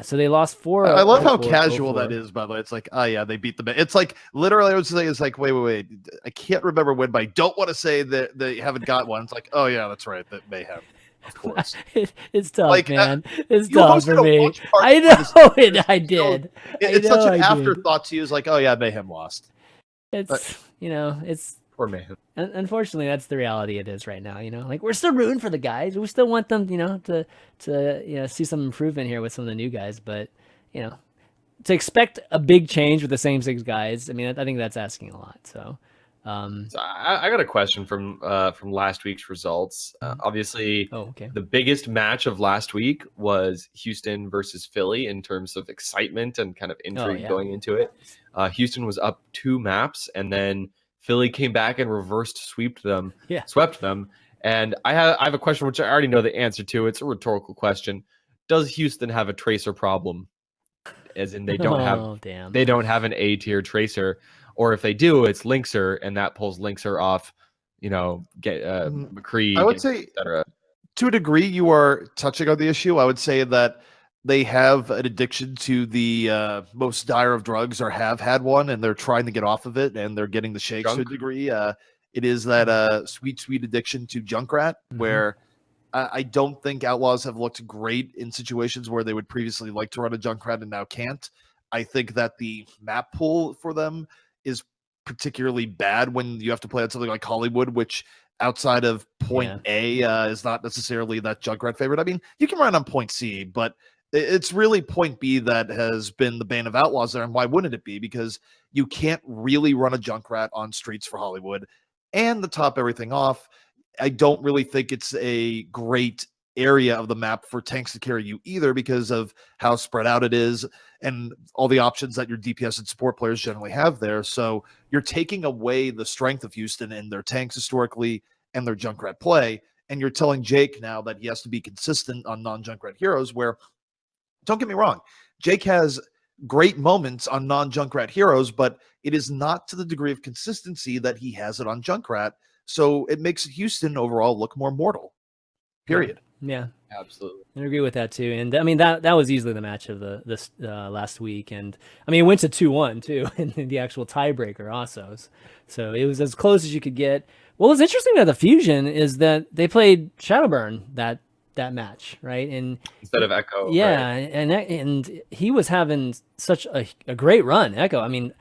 so they lost 4. I love how casual that is, by the way. It's like, oh yeah, they beat the. It's like literally, I would say, it's like, wait. I can't remember when, but I don't want to say that they haven't got one. It's like, oh yeah, that's right, that Mayhem. Of course, it's tough, man. It's tough for me. I know it. I did. It's such an afterthought to you. It's like, oh yeah, Mayhem lost. It's Poor Mayhem. Unfortunately, that's the reality it is right now. We're still rooting for the guys. We still want them, to see some improvement here with some of the new guys. But to expect a big change with the same 6 guys, I mean, I think that's asking a lot. So. So I got a question from last week's results. Obviously, the biggest match of last week was Houston versus Philly in terms of excitement and kind of intrigue going into it. Houston was up 2 maps, and then Philly came back and swept them. And I have a question which I already know the answer to. It's a rhetorical question. Does Houston have a tracer problem? As in they don't have an A tier tracer, or if they do, it's Linkser, and that pulls Linkser off. Get McCree. I would say, etc. to a degree, you are touching on the issue. I would say that they have an addiction to the most dire of drugs, or have had one, and they're trying to get off of it, and they're getting the shakes to a degree. It is that sweet addiction to Junkrat, where I don't think Outlaws have looked great in situations where they would previously like to run a Junkrat and now can't. I think that the map pool for them is particularly bad when you have to play on something like Hollywood, which outside of point A is not necessarily that Junkrat favorite. I mean, you can run on point C, but it's really point B that has been the bane of Outlaws there. And why wouldn't it be? Because you can't really run a Junkrat on streets for Hollywood. And to top everything off, I don't really think it's a great area of the map for tanks to carry you either, because of how spread out it is and all the options that your DPS and support players generally have there. So you're taking away the strength of Houston and their tanks historically and their Junkrat play. And you're telling Jake now that he has to be consistent on non-Junkrat heroes, where, don't get me wrong, Jake has great moments on non-Junkrat heroes, but it is not to the degree of consistency that he has it on Junkrat. So it makes Houston overall look more mortal. Period. Yeah, Absolutely. I agree with that too. And I mean, that was easily the match of this last week. And I mean, it went to 2-1 too in the actual tiebreaker also. So it was as close as you could get. What was interesting about the Fusion is that they played Shadowburn that match, right? And Instead of Echo. yeah, Right? and he was having such a great run. Echo, I mean,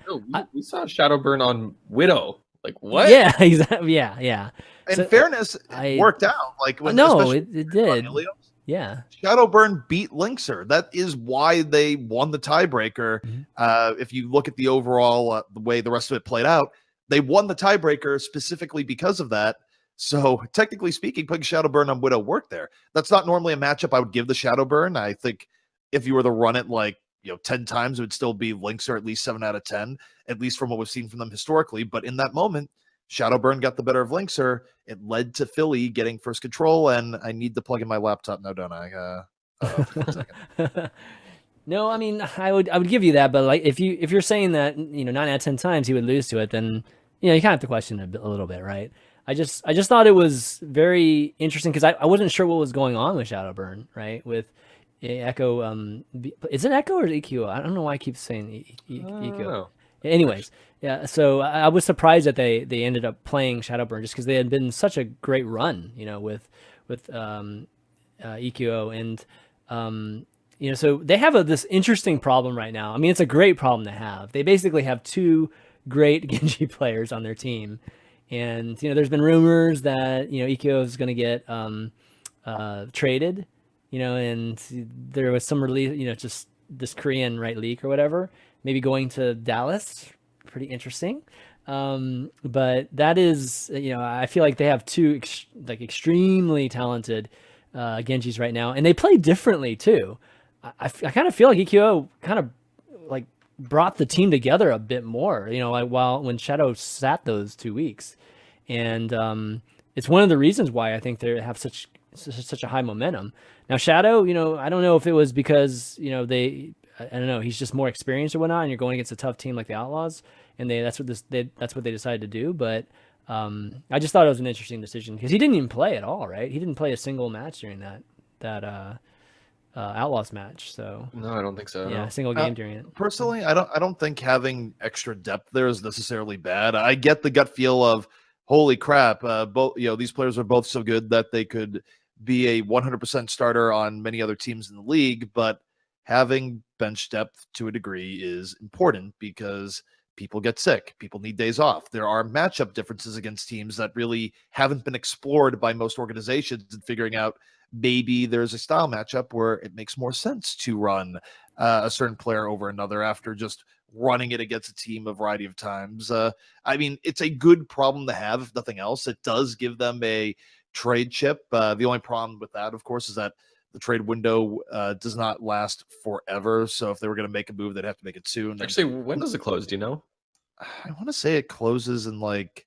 We saw Shadowburn on Widow. Like, what? yeah, exactly. Yeah. In fairness, it worked out. Like, when it did. Ilios, Yeah. Shadowburn beat Linkser. That is why they won the tiebreaker. If you look at the overall the way the rest of it played out, they won the tiebreaker specifically because of that. So technically speaking, putting Shadowburn on Widow worked there. That's not normally a matchup I would give the Shadowburn. I think if you were to run it like 10 times, it would still be Linkser at least 7 out of 10, at least from what we've seen from them historically. But in that moment, Shadowburn got the better of Linkser. It led to Philly getting first control, and I need to plug in my laptop now, don't I? 1 second. No, I mean, I would give you that, but like if you're saying that 9 out of 10 times he would lose to it, then you kind of have to question it a little bit, right? I just thought it was very interesting because I wasn't sure what was going on with Shadowburn, right? With Echo, is it Echo or EQ? I don't know why I keep saying EQ. Anyways, yeah. So I was surprised that they ended up playing Shadowburn just because they had been such a great run, with EQO, and so they have this interesting problem right now. I mean, it's a great problem to have. They basically have 2 great Genji players on their team, and there's been rumors that EQO is going to get traded. And there was some release, just this Korean leak or whatever, maybe going to Dallas. Pretty interesting. But that is, I feel like they have 2 extremely talented Genjis right now, and they play differently too. I kind of feel like EQO kind of brought the team together a bit more, when Shadow sat those 2 weeks, and it's one of the reasons why I think they have such a high momentum. Now Shadow, I don't know if it was because I don't know, he's just more experienced or whatnot, and you're going against a tough team like the Outlaws, and that's what they decided to do. But I just thought it was an interesting decision because he didn't even play at all, right? He didn't play a single match during that Outlaws match. So No, I don't think so. yeah, No. a single game during it. Personally, I don't think having extra depth there is necessarily bad. I get the gut feel of, holy crap, both these players are both so good that they could be a 100% starter on many other teams in the league, but having bench depth to a degree is important because people get sick, people need days off. There are matchup differences against teams that really haven't been explored by most organizations, and figuring out maybe there's a style matchup where it makes more sense to run a certain player over another after just running it against a team a variety of times. I mean, it's a good problem to have, if nothing else. It does give them a trade chip. The only problem with that, of course, is that the trade window does not last forever. So if they were going to make a move, they'd have to make it soon. Actually, when does it close? Do you know? I want to say it closes in like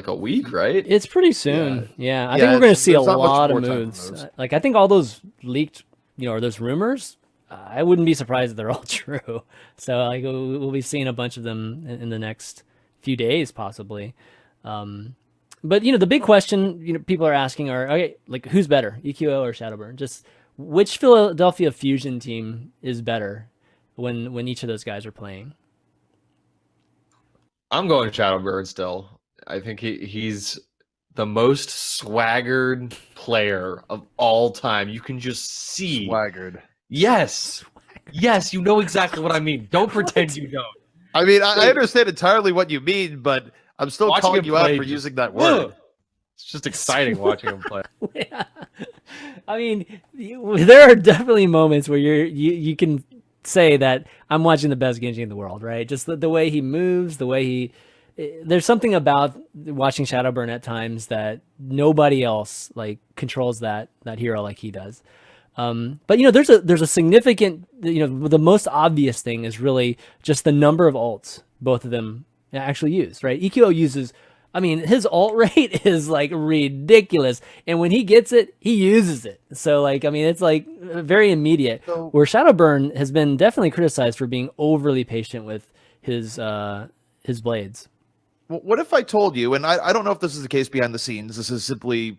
a week, right? It's pretty soon. Yeah, I Yeah, think we're going to see a there's not much lot of more time for moves. those. I think all those leaked, or those rumors, I wouldn't be surprised if they're all true. So like we'll be seeing a bunch of them in the next few days, possibly. But the big question people are asking are, okay, like who's better, EQO or Shadowburn? Just which Philadelphia Fusion team is better when each of those guys are playing? I'm going Shadowbird still. I think he's the most swaggered player of all time. You can just see. Swaggered. Yes. Yes, you know exactly what I mean. Don't pretend you don't. I mean, I understand entirely what you mean, but I'm still Watching calling him you out play for just- using that word. It's just exciting watching him play. Yeah. I mean, there are definitely moments where you can say that I'm watching the best Genji in the world, right? Just the way he moves, the way there's something about watching Shadowburn at times that nobody else like controls that hero like he does. But there's a significant, the most obvious thing is really just the number of ults both of them actually use, right? EQO uses, I mean, his ult rate is like ridiculous, and when he gets it, he uses it. So like, I mean, it's like very immediate. So- Where Shadowburn has been definitely criticized for being overly patient with his blades. What if I told you, and I don't know if this is the case behind the scenes, this is simply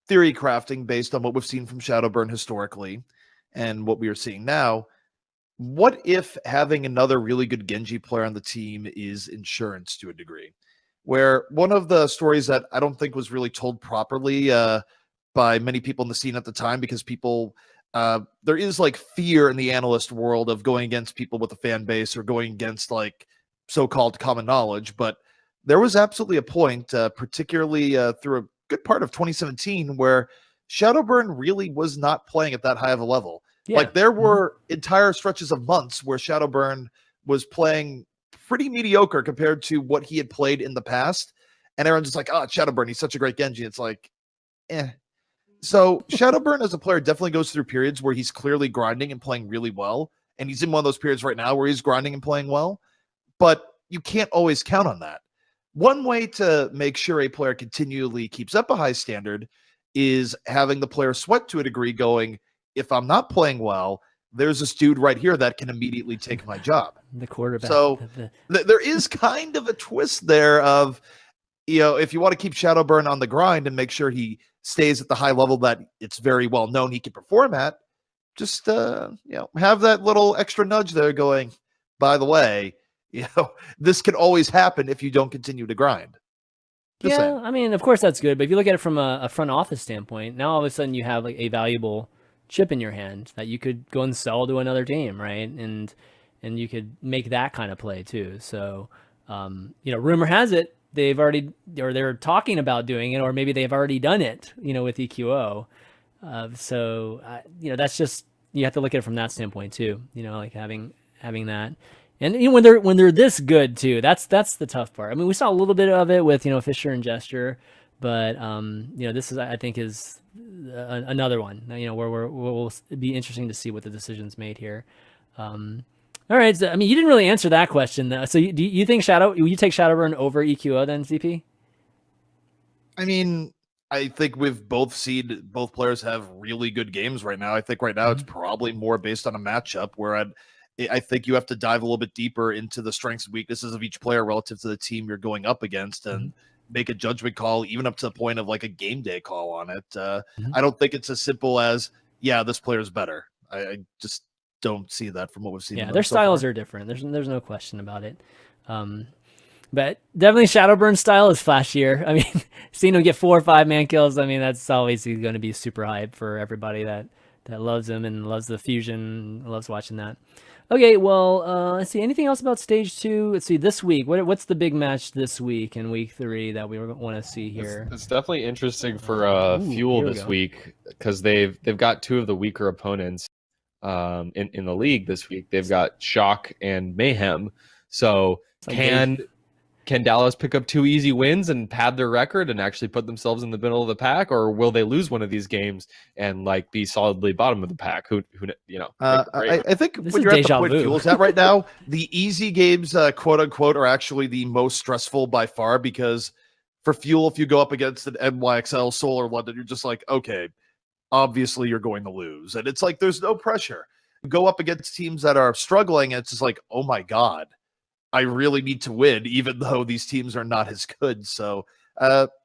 theory crafting based on what we've seen from Shadowburn historically and what we are seeing now. What if having another really good Genji player on the team is insurance to a degree? Where one of the stories that I don't think was really told properly by many people in the scene at the time, because people, there is like fear in the analyst world of going against people with a fan base or going against like so-called common knowledge. But there was absolutely a point, particularly through a good part of 2017, where Shadowburn really was not playing at that high of a level. Yeah. Like there were entire stretches of months where Shadowburn was playing pretty mediocre compared to what he had played in the past. And everyone's just like, oh, Shadowburn, he's such a great Genji. It's like, eh. So Shadowburn as a player definitely goes through periods where he's clearly grinding and playing really well. And he's in one of those periods right now where he's grinding and playing well. But you can't always count on that. One way to make sure a player continually keeps up a high standard is having the player sweat to a degree, going, if I'm not playing well, there's this dude right here that can immediately take my job. The quarterback. So there is kind of a twist there of, if you want to keep Shadowburn on the grind and make sure he stays at the high level that it's very well known he can perform at, just have that little extra nudge there going, by the way, this can always happen if you don't continue to grind. Just saying. I mean, of course that's good, but if you look at it from a front office standpoint, now all of a sudden you have like a valuable chip in your hand that you could go and sell to another team, right? And you could make that kind of play too. So, rumor has it they're talking about doing it, or maybe they've already done it, with EQO. That's just, you have to look at it from that standpoint too, like having that. And when they're this good too, that's the tough part. I mean, we saw a little bit of it with Fisher and Gesture, but this is, I think, is another one. Where we'll be interesting to see what the decisions made here. All right, so, I mean, you didn't really answer that question though. So do you think you take Shadowburn over EQO then, CP? I mean, I think we've both seen both players have really good games right now. I think right now it's probably more based on a matchup where I think you have to dive a little bit deeper into the strengths and weaknesses of each player relative to the team you're going up against and make a judgment call, even up to the point of like a game day call on it. I don't think it's as simple as, yeah, this player's better. I just don't see that from what we've seen. Yeah, their styles are different. There's no question about it. But definitely Shadowburn's style is flashier. I mean, seeing him get 4 or 5 man kills, I mean, that's always going to be super hype for everybody that loves him and loves the fusion, loves watching that. Okay, well, let's see. Anything else about stage 2? Let's see. This week, what's the big match this week in week 3 that we want to see here? It's definitely interesting for Fuel this week because they've got 2 of the weaker opponents in the league this week. They've got Shock and Mayhem. So can Dallas pick up 2 easy wins and pad their record and actually put themselves in the middle of the pack, or will they lose one of these games and like be solidly bottom of the pack? Who I think when you're at the point Fuel's at right now, the easy games, quote unquote, are actually the most stressful by far, because for Fuel, if you go up against an NYXL, Solar London, you're just like, okay, obviously you're going to lose, and it's like there's no pressure. go up against teams that are struggling, and it's just like, oh my god, I really need to win, even though these teams are not as good. So,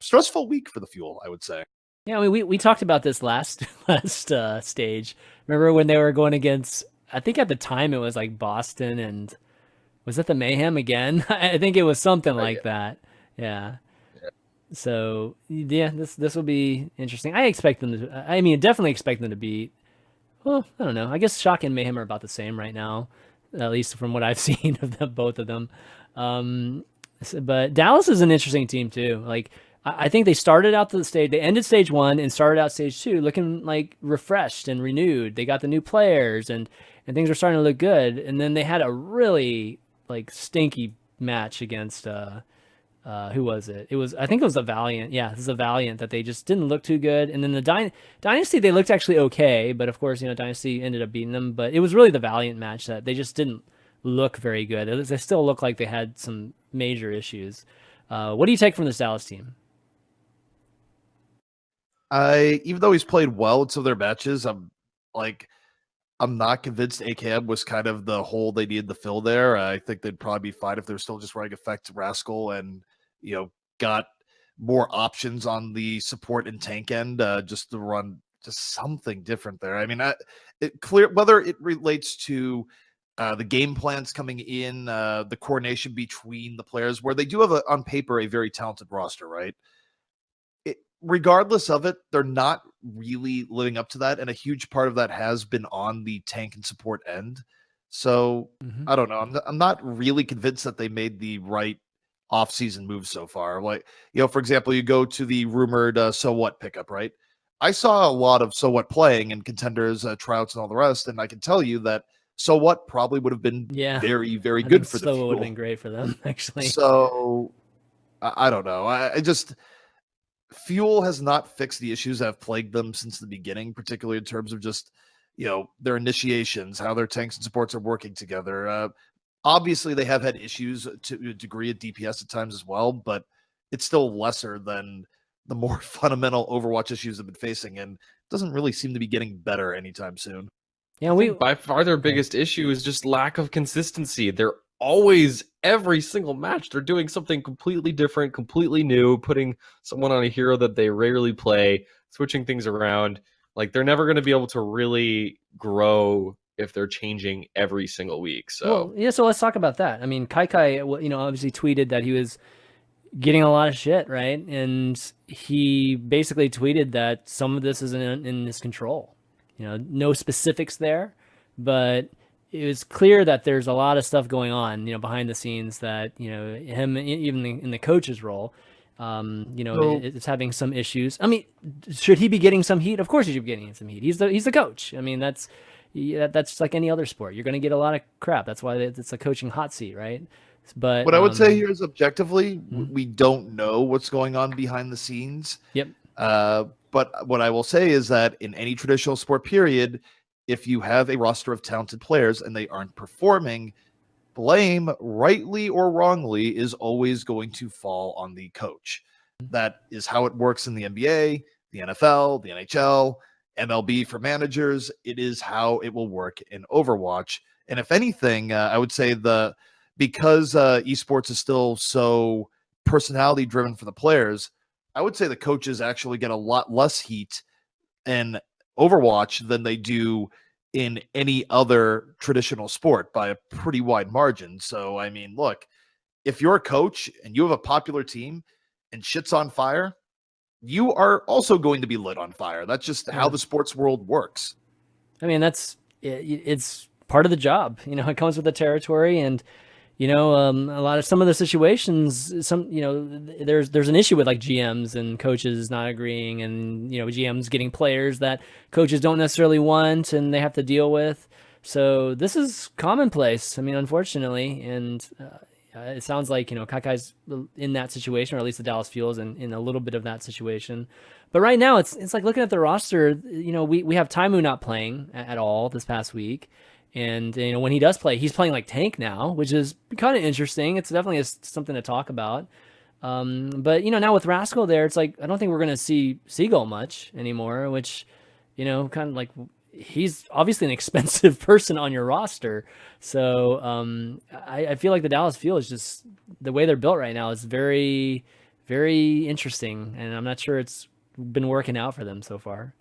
stressful week for the Fuel, I would say. Yeah, I mean, we talked about this last stage. Remember when they were going against? I think at the time it was like Boston, and was it the Mayhem again? I think it was something like that. Yeah. So yeah, this will be interesting. I expect them to. I mean, definitely expect them to beat. Well, I don't know. I guess Shock and Mayhem are about the same right now, at least from what I've seen of them, both of them. But Dallas is an interesting team too. Like I think they started out the stage, they ended stage 1 and started out stage 2 looking like refreshed and renewed. They got the new players and things were starting to look good. And then they had a really like stinky match against who was it? I think it was the Valiant. Yeah, this is a Valiant that they just didn't look too good. And then the Dynasty, they looked actually okay, but of course, Dynasty ended up beating them. But it was really the Valiant match that they just didn't look very good. They still look like they had some major issues. What do you take from this Dallas team? Even though he's played well in some of their matches, I'm not convinced AKM was kind of the hole they needed to fill there. I think they'd probably be fine if they're still just running Effect Rascal and, got more options on the support and tank end, just to run just something different there. I mean, whether it relates to the game plans coming in, the coordination between the players, where they do have on paper a very talented roster, right? Regardless of it, they're not really living up to that. And a huge part of that has been on the tank and support end. So I don't know. I'm not really convinced that they made the right off-season moves so far. Like, for example, you go to the rumored So What pickup, right? I saw a lot of So What playing in Contenders, tryouts, and all the rest. And I can tell you that So What probably would have been very, very good for the Fuel. So What would have been great for them, actually. So I don't know. I just... Fuel has not fixed the issues that have plagued them since the beginning, particularly in terms of just, their initiations, how their tanks and supports are working together. Obviously, they have had issues to a degree at DPS at times as well, but it's still lesser than the more fundamental Overwatch issues they've been facing, and doesn't really seem to be getting better anytime soon. Yeah, by far their biggest issue is just lack of consistency. They're always, every single match, they're doing something completely different, completely new, putting someone on a hero that they rarely play, switching things around. Like, they're never going to be able to really grow if they're changing every single week. So so let's talk about that. I mean, Kai, obviously tweeted that he was getting a lot of shit, right? And he basically tweeted that some of this isn't in his control. No specifics there, but it was clear that there's a lot of stuff going on, behind the scenes that, him, even in the coach's role, it's having some issues. I mean, should he be getting some heat? Of course he should be getting some heat. He's the coach. I mean, that's like any other sport. You're going to get a lot of crap. That's why it's a coaching hot seat, right? But what I would say here is, objectively, we don't know what's going on behind the scenes. Yep. But what I will say is that in any traditional sport period, if you have a roster of talented players and they aren't performing, blame, rightly or wrongly, is always going to fall on the coach. That is how it works in the NBA, the NFL, the NHL, MLB for managers. It is how it will work in Overwatch. And if anything, I would say because esports is still so personality driven for the players, I would say the coaches actually get a lot less heat in Overwatch than they do in any other traditional sport by a pretty wide margin. So, I mean, look, if you're a coach and you have a popular team and shit's on fire, you are also going to be lit on fire. That's just how the sports world works. I mean, it's part of the job. It comes with the territory, and some of the situations, there's an issue with like GMs and coaches not agreeing, and GMs getting players that coaches don't necessarily want and they have to deal with. So this is commonplace. I mean, unfortunately, and it sounds like Kaikai's in that situation, or at least the Dallas Fuel is in a little bit of that situation. But right now, it's like looking at the roster. We have Taimu not playing at all this past week. And, when he does play, he's playing like tank now, which is kind of interesting. It's definitely something to talk about. But, now with Rascal there, it's like, I don't think we're going to see Seagull much anymore, which, kind of like, he's obviously an expensive person on your roster. So I feel like the Dallas field is just the way they're built right now is very, very interesting, and I'm not sure it's been working out for them so far.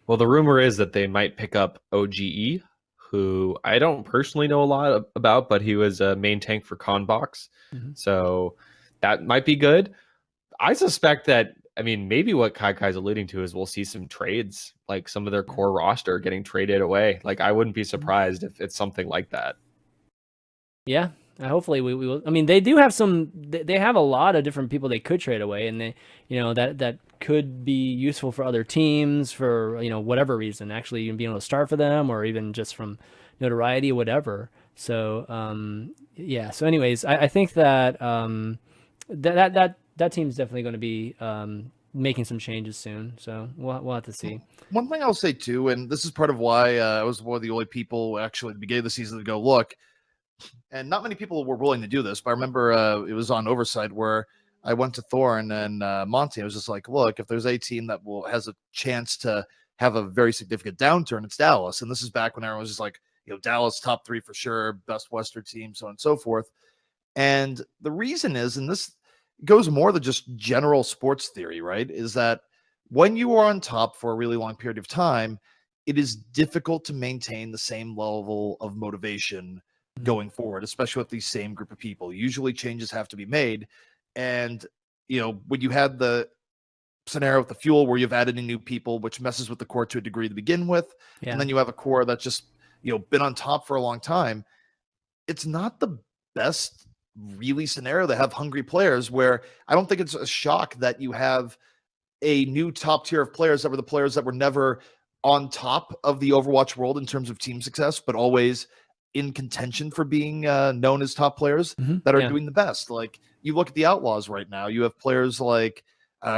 Well, the rumor is that they might pick up OGE, who I don't personally know a lot about, but he was a main tank for Conbox. So that might be good. I suspect that, I mean, maybe what Kai's alluding to is we'll see some trades, like some of their core roster getting traded away. Like, I wouldn't be surprised if it's something like that. Yeah, hopefully we will. I mean, they do have some. They have a lot of different people they could trade away, and they, that could be useful for other teams for whatever reason. Actually, even being able to start for them, or even just from notoriety, or whatever. So yeah. So anyways, I think that that team's definitely going to be making some changes soon. So we'll have to see. One thing I'll say too, and this is part of why I was one of the only people actually at the beginning of the season to go look. And not many people were willing to do this, but I remember it was on Oversight where I went to Thorn and Monty. I was just like, look, if there's a team that has a chance to have a very significant downturn, it's Dallas. And this is back when everyone was just like, Dallas top 3 for sure, best Western team, so on and so forth. And the reason is, and this goes more than just general sports theory, right, is that when you are on top for a really long period of time, it is difficult to maintain the same level of motivation going forward, especially with these same group of people. Usually changes have to be made. And, when you had the scenario with the fuel where you've added in new people, which messes with the core to a degree to begin with, and then you have a core that's just, been on top for a long time, it's not the best really scenario to have hungry players, where I don't think it's a shock that you have a new top tier of players that were the players that were never on top of the Overwatch world in terms of team success, but always in contention for being known as top players that are doing the best. Like, you look at the Outlaws right now, you have players like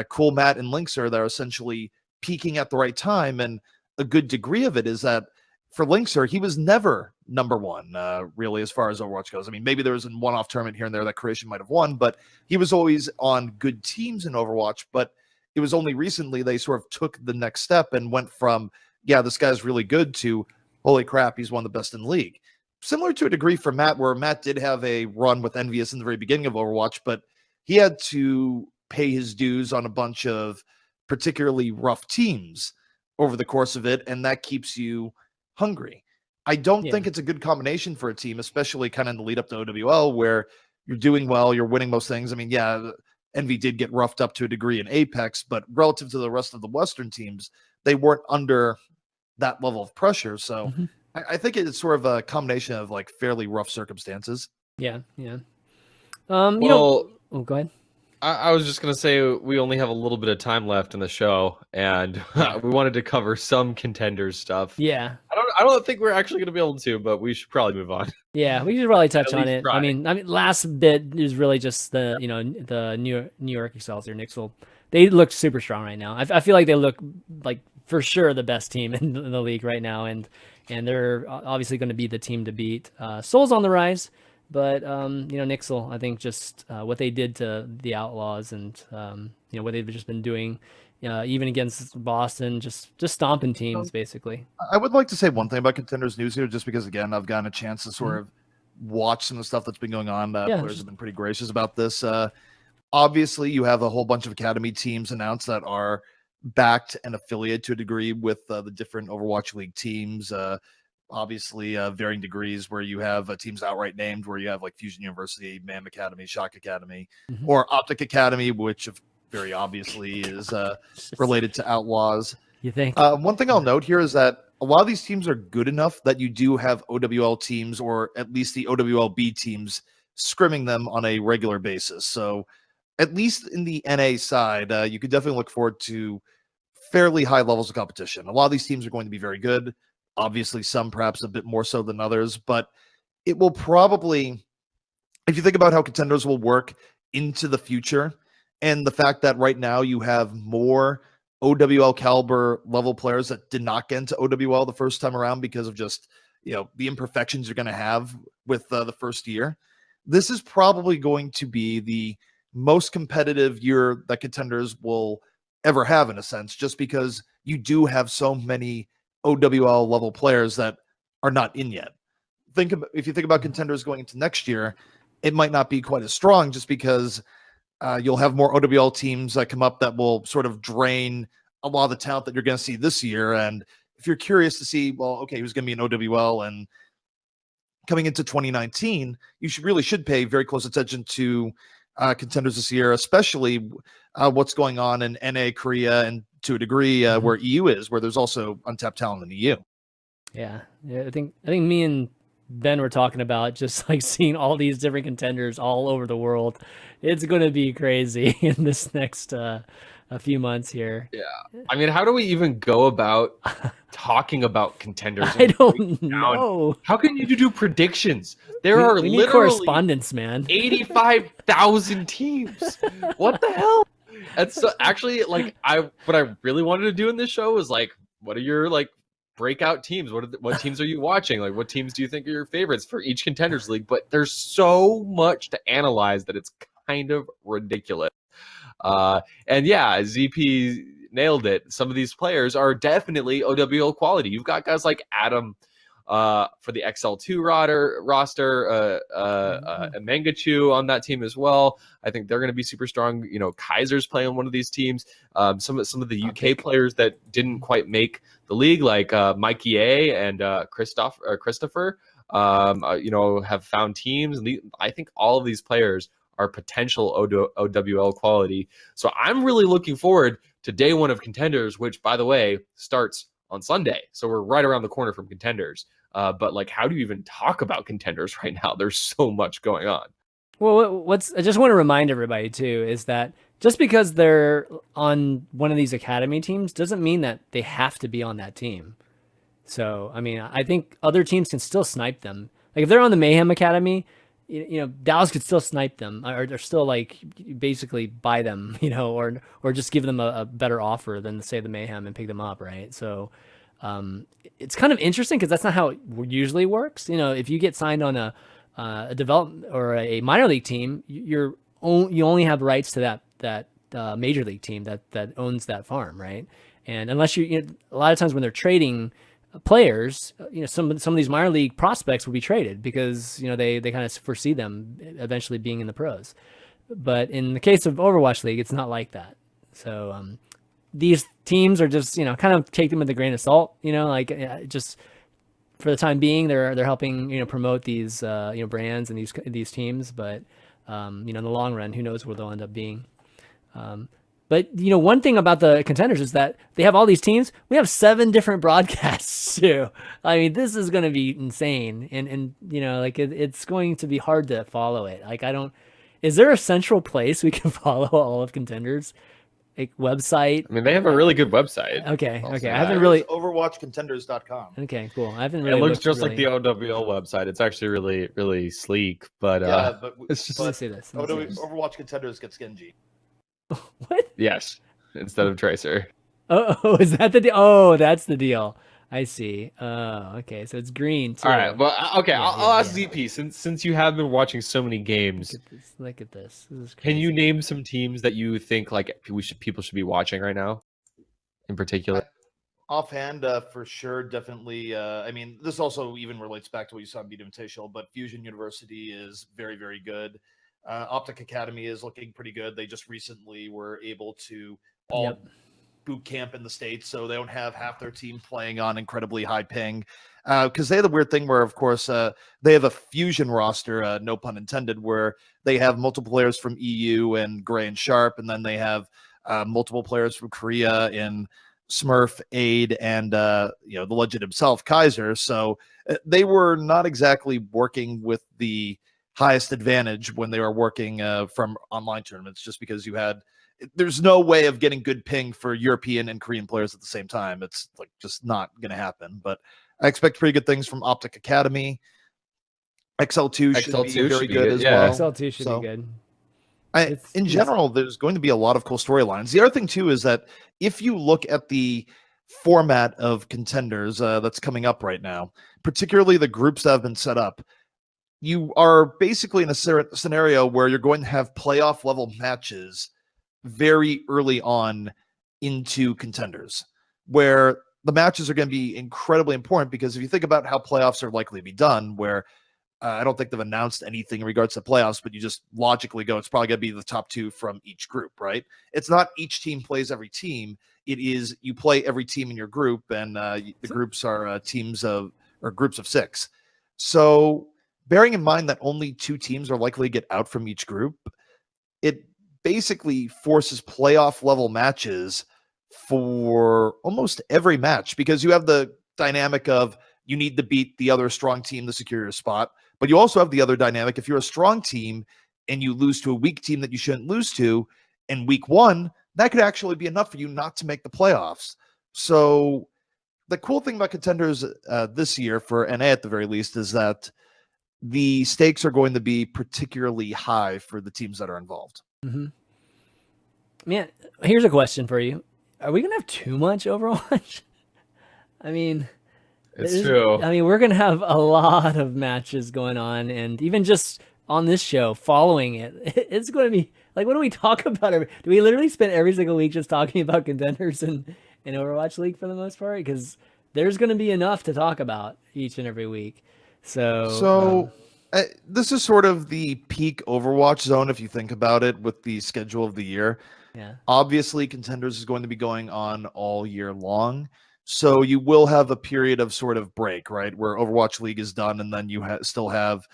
Cool Matt and Linkser that are essentially peaking at the right time. And a good degree of it is that for Linkser, he was never number one, really, as far as Overwatch goes. I mean, maybe there was a one-off tournament here and there that Creation might have won, but he was always on good teams in Overwatch. But it was only recently they sort of took the next step and went from, yeah, this guy's really good, to, holy crap, he's one of the best in the league. Similar to a degree for Matt, where Matt did have a run with Envious in the very beginning of Overwatch, but he had to pay his dues on a bunch of particularly rough teams over the course of it, and that keeps you hungry. I don't think it's a good combination for a team, especially kind of in the lead up to OWL, where you're doing well, you're winning most things. I mean, yeah, Envy did get roughed up to a degree in Apex, but relative to the rest of the Western teams, they weren't under that level of pressure. So I think it's sort of a combination of like fairly rough circumstances. Yeah. Well, oh, go ahead. I was just going to say we only have a little bit of time left in the show, and we wanted to cover some Contenders stuff. Yeah. I don't think we're actually going to be able to, but we should probably move on. Yeah, we should probably touch on it. Try. I mean, last bit is really just the New York Excelsior Nixel. They look super strong right now. I feel like they look like for sure the best team in the league right now, and they're obviously going to be the team to beat. Soul's on the rise, but Nixel, I think just what they did to the Outlaws, and what they've just been doing, even against Boston, just stomping teams basically. I would like to say one thing about Contenders news here, just because again I've gotten a chance to sort of watch some of the stuff that's been going on. Players have been pretty gracious about this. Obviously, you have a whole bunch of academy teams announced that are backed and affiliated to a degree with the different Overwatch League teams. Obviously, varying degrees, where you have teams outright named, where you have like Fusion University, MAM Academy, Shock Academy, or Optic Academy, which very obviously is related to Outlaws. You think? One thing I'll note here is that a lot of these teams are good enough that you do have OWL teams, or at least the OWLB teams, scrimming them on a regular basis. So at least in the NA side, you could definitely look forward to fairly high levels of competition. A lot of these teams are going to be very good. Obviously, some perhaps a bit more so than others, but it will probably, if you think about how Contenders will work into the future, and the fact that right now you have more OWL caliber level players that did not get into OWL the first time around because of just, the imperfections you're going to have with the first year. This is probably going to be the most competitive year that Contenders will ever have, in a sense, just because you do have so many OWL level players that are not in yet. If you think about Contenders going into next year, it might not be quite as strong just because you'll have more OWL teams that come up that will sort of drain a lot of the talent that you're going to see this year. And if you're curious to see, well, okay, who's going to be an OWL and coming into 2019, you should pay very close attention to Contenders this year, especially what's going on in NA, Korea, and to a degree where EU is, where there's also untapped talent in the EU. Yeah, I think me and Ben were talking about just like seeing all these different contenders all over the world. It's going to be crazy in this next a few months here. Yeah, I mean, how do we even go about talking about contenders? I don't know. How can you do predictions? There are we need literally correspondence, man. 85,000 teams. What the hell? And so actually, like, what I really wanted to do in this show was like, what are your like breakout teams? What teams are you watching? Like, what teams do you think are your favorites for each Contenders League? But there's so much to analyze that it's kind of ridiculous. And yeah, ZP nailed it. Some of these players are definitely OWL quality. You've got guys like Adam for the XL2 roster, Mangachu on that team as well. I think they're going to be super strong. You know, Kaiser's playing one of these teams. Some of the UK players that didn't quite make the league, like Mikey A and Christopher, you know, have found teams. And I think all of these players are potential OWL quality. So I'm really looking forward to day one of Contenders, which, by the way, starts on Sunday. So we're right around the corner from Contenders. But like, how do you even talk about Contenders right now? There's so much going on. Well, I just want to remind everybody too, is that just because they're on one of these academy teams doesn't mean that they have to be on that team. So, I mean, I think other teams can still snipe them. Like if they're on the Mayhem Academy, you know, Dallas could still snipe them, or they're still like basically buy them, you know, or just give them a better offer than say the Mayhem and pick them up, right? So it's kind of interesting because that's not how it usually works. You know, if you get signed on a development or a minor league team, you only have rights to that major league team that owns that farm, right? And unless you know, a lot of times when they're trading players, you know, some of these minor league prospects will be traded because, you know, they kind of foresee them eventually being in the pros. But in the case of Overwatch League, it's not like that. So these teams are just, you know, kind of take them with a grain of salt, you know, like just for the time being, they're helping, you know, promote these you know, brands and these teams. But you know, in the long run, who knows where they'll end up being. But, you know, one thing about the Contenders is that they have all these teams. We have 7 different broadcasts too. I mean, this is going to be insane. And you know, like it's going to be hard to follow it. Like, is there a central place we can follow all of Contenders? Like website? I mean, they have a really good website. Okay. Also, Okay. I haven't really. Overwatchcontenders.com. Okay, cool. I haven't really. It looks just like the OWL website. It's actually really, really sleek, but Yeah, but it's just Let's see this. Let's see this. Overwatch Contenders gets Genji. What? yes, instead of Tracer. Oh, is that the deal? Oh, that's the deal. I see. Oh, okay. So it's green too. All right. Well, okay. Yeah, I'll ask yeah. ZP since you have been watching so many games. Look at this. This is crazy. Can you name some teams that you think like people should be watching right now, in particular? Offhand, for sure, definitely. I mean, this also even relates back to what you saw in Beat Invitational, but Fusion University is very, very good. Optic Academy is looking pretty good. They just recently were able to all boot camp in the States, so they don't have half their team playing on incredibly high ping. Because they have the weird thing where, of course, they have a Fusion roster, no pun intended, where they have multiple players from EU and Gray and Sharp, and then they have multiple players from Korea in Smurf, Aid, and you know, the legend himself, Kaiser. So they were not exactly working with the highest advantage when they were working from online tournaments, just because there's no way of getting good ping for European and Korean players at the same time. It's like just not going to happen. But I expect pretty good things from Optic Academy. XL2 should be very good as well. XL2 should be good. In general, there's going to be a lot of cool storylines. The other thing too is that if you look at the format of Contenders that's coming up right now, particularly the groups that have been set up, you are basically in a scenario where you're going to have playoff level matches very early on into Contenders, where the matches are going to be incredibly important, because if you think about how playoffs are likely to be done, where I don't think they've announced anything in regards to playoffs, but you just logically go, it's probably going to be the top 2 from each group, right? It's not each team plays every team. It is you play every team in your group, and the groups are teams of, or groups of 6. So bearing in mind that only 2 teams are likely to get out from each group, it basically forces playoff level matches for almost every match, because you have the dynamic of you need to beat the other strong team to secure your spot. But you also have the other dynamic. If you're a strong team and you lose to a weak team that you shouldn't lose to in week 1, that could actually be enough for you not to make the playoffs. So the cool thing about Contenders this year, for NA at the very least, is that the stakes are going to be particularly high for the teams that are involved. Mm-hmm. Man, here's a question for you. Are we going to have too much Overwatch? I mean... It's true. I mean, we're going to have a lot of matches going on, and even just on this show, following it, it's going to be, like, what do we talk about? Do we literally spend every single week just talking about Contenders and Overwatch League for the most part? Because there's going to be enough to talk about each and every week. So this is sort of the peak Overwatch zone, if you think about it, with the schedule of the year. Yeah. Obviously, Contenders is going to be going on all year long. So you will have a period of sort of break, right, where Overwatch League is done, and then you still have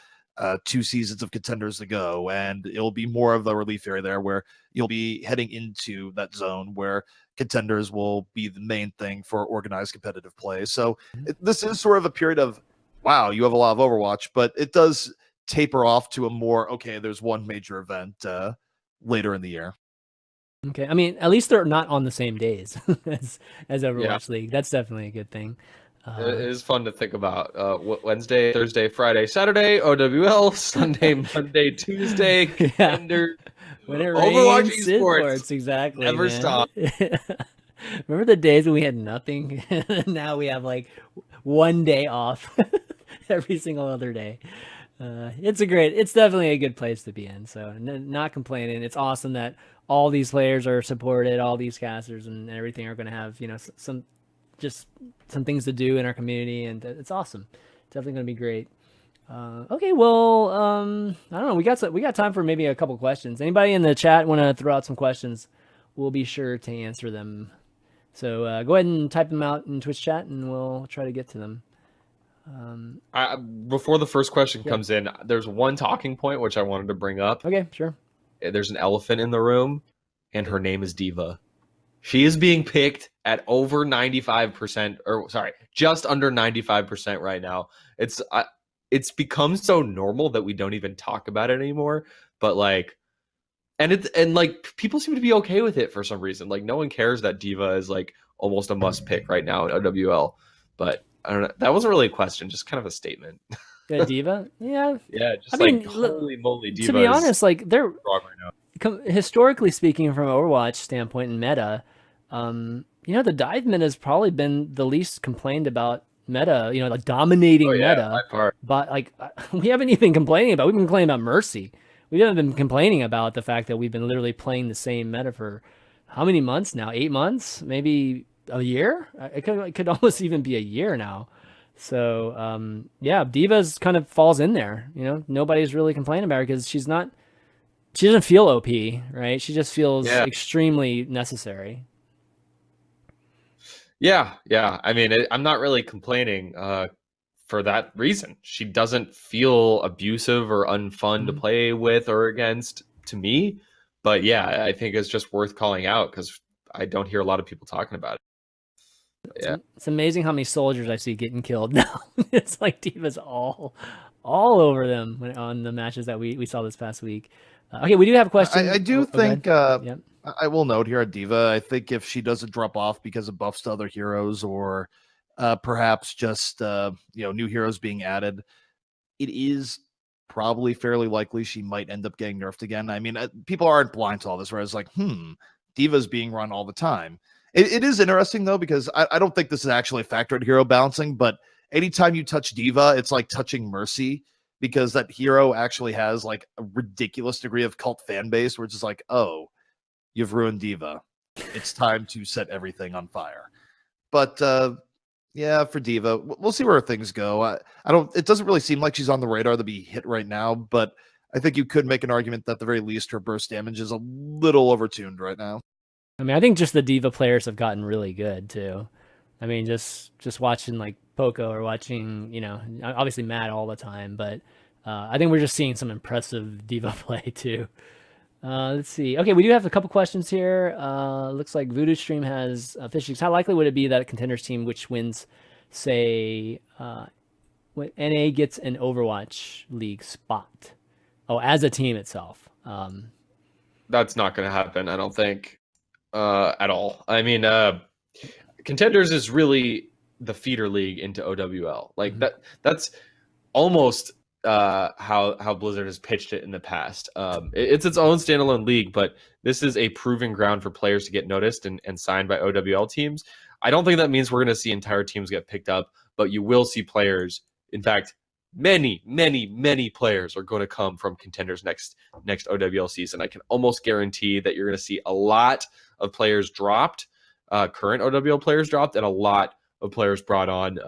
2 seasons of Contenders to go, and it'll be more of the relief area there, where you'll be heading into that zone where Contenders will be the main thing for organized competitive play. So this is sort of a period of, wow, you have a lot of Overwatch, but it does taper off to a more, okay, there's one major event later in the year. Okay, I mean, at least they're not on the same days as Overwatch League. That's definitely a good thing. It is fun to think about. Wednesday, Thursday, Friday, Saturday, OWL, Sunday, Monday, Tuesday, Contenders. When it Overwatch rains, esports, exactly. never stop. Remember the days when we had nothing? Now we have like one day off every single other day. It's definitely a good place to be in. So not complaining. It's awesome that all these players are supported, all these casters and everything are going to have, some things to do in our community, and it's awesome. Definitely going to be great. Okay, well, I don't know. We got time for maybe a couple questions. Anybody in the chat want to throw out some questions? We'll be sure to answer them. So go ahead and type them out in Twitch chat, and we'll try to get to them. Before the first question comes in, there's one talking point which I wanted to bring up. Okay, sure. There's an elephant in the room, and her name is Diva. She is being picked at over 95%, or sorry, just under 95% right now. It's become so normal that we don't even talk about it anymore. But like, and people seem to be okay with it for some reason. Like, no one cares that Diva is like almost a must pick right now in OWL. But I don't know. That wasn't really a question, just kind of a statement. Yeah, Diva? Yeah. Yeah, just holy moly, Diva. To be honest, like, they're wrong right now. Historically speaking, from an Overwatch standpoint and meta, the dive meta has probably been the least complained about meta, like dominating meta. But like, we haven't even been complaining about. We've been complaining about Mercy. We haven't been complaining about the fact that we've been literally playing the same meta for how many months now? 8 months? Maybe a year? It could almost even be a year now. So, Diva's kind of falls in there. Nobody's really complaining about her because she doesn't feel OP, right? She just feels extremely necessary. Yeah. I mean, I'm not really complaining for that reason. She doesn't feel abusive or unfun to play with or against to me. But yeah, I think it's just worth calling out because I don't hear a lot of people talking about it. Yeah, it's amazing how many soldiers I see getting killed now. It's like Diva's all over them on the matches that we saw this past week. Okay, we do have a question. I do think I will note here at Diva, I think if she doesn't drop off because of buffs to other heroes or perhaps just new heroes being added, it is probably fairly likely she might end up getting nerfed again. I mean, people aren't blind to all this, where it's like, Diva's being run all the time. It is interesting, though, because I don't think this is actually a factor in hero balancing, but anytime you touch Diva, it's like touching Mercy, because that hero actually has like a ridiculous degree of cult fan base where it's just like, oh, you've ruined Diva. It's time to set everything on fire. But yeah, for Diva, we'll see where things go. I don't. It doesn't really seem like she's on the radar to be hit right now, but I think you could make an argument that at the very least her burst damage is a little overtuned right now. I mean, I think just the Diva players have gotten really good too. I mean, just watching like Poco or watching, obviously Matt all the time, but I think we're just seeing some impressive Diva play too. Let's see. Okay, we do have a couple questions here. Looks like Voodoo Stream has FishStix. How likely would it be that a Contenders team which wins, say, NA gets an Overwatch League spot? Oh, as a team itself. That's not going to happen, I don't think, at all. I mean, Contenders is really the feeder league into OWL. Like that's almost how Blizzard has pitched it in the past. It's its own standalone league, but this is a proving ground for players to get noticed and signed by OWL teams. I don't think that means we're going to see entire teams get picked up, but you will see players. In fact, many players are going to come from Contenders next OWL season. I can almost guarantee that you're going to see a lot of players dropped, current OWL players dropped, and a lot of players brought on,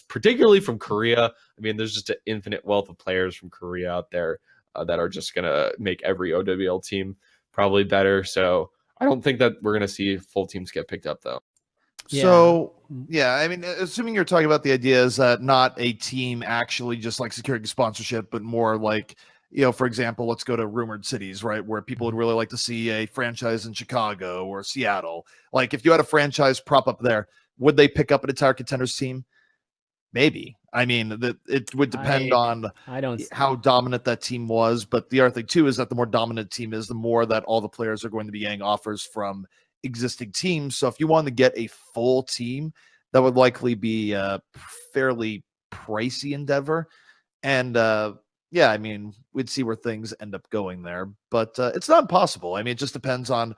particularly from Korea. I mean, there's just an infinite wealth of players from Korea out there that are just going to make every OWL team probably better. So I don't think that we're going to see full teams get picked up, though. Yeah. So, yeah, I mean, assuming you're talking about the idea is that not a team actually just like securing sponsorship, but more like, for example, let's go to rumored cities, right? Where people would really like to see a franchise in Chicago or Seattle. Like if you had a franchise prop up there, would they pick up an entire Contenders team? Maybe. I mean, it would depend on how dominant that team was. But the other thing, too, is that the more dominant team is, the more that all the players are going to be getting offers from existing teams. So if you want to get a full team, that would likely be a fairly pricey endeavor. And yeah, I mean, we'd see where things end up going there. But it's not impossible. I mean, it just depends on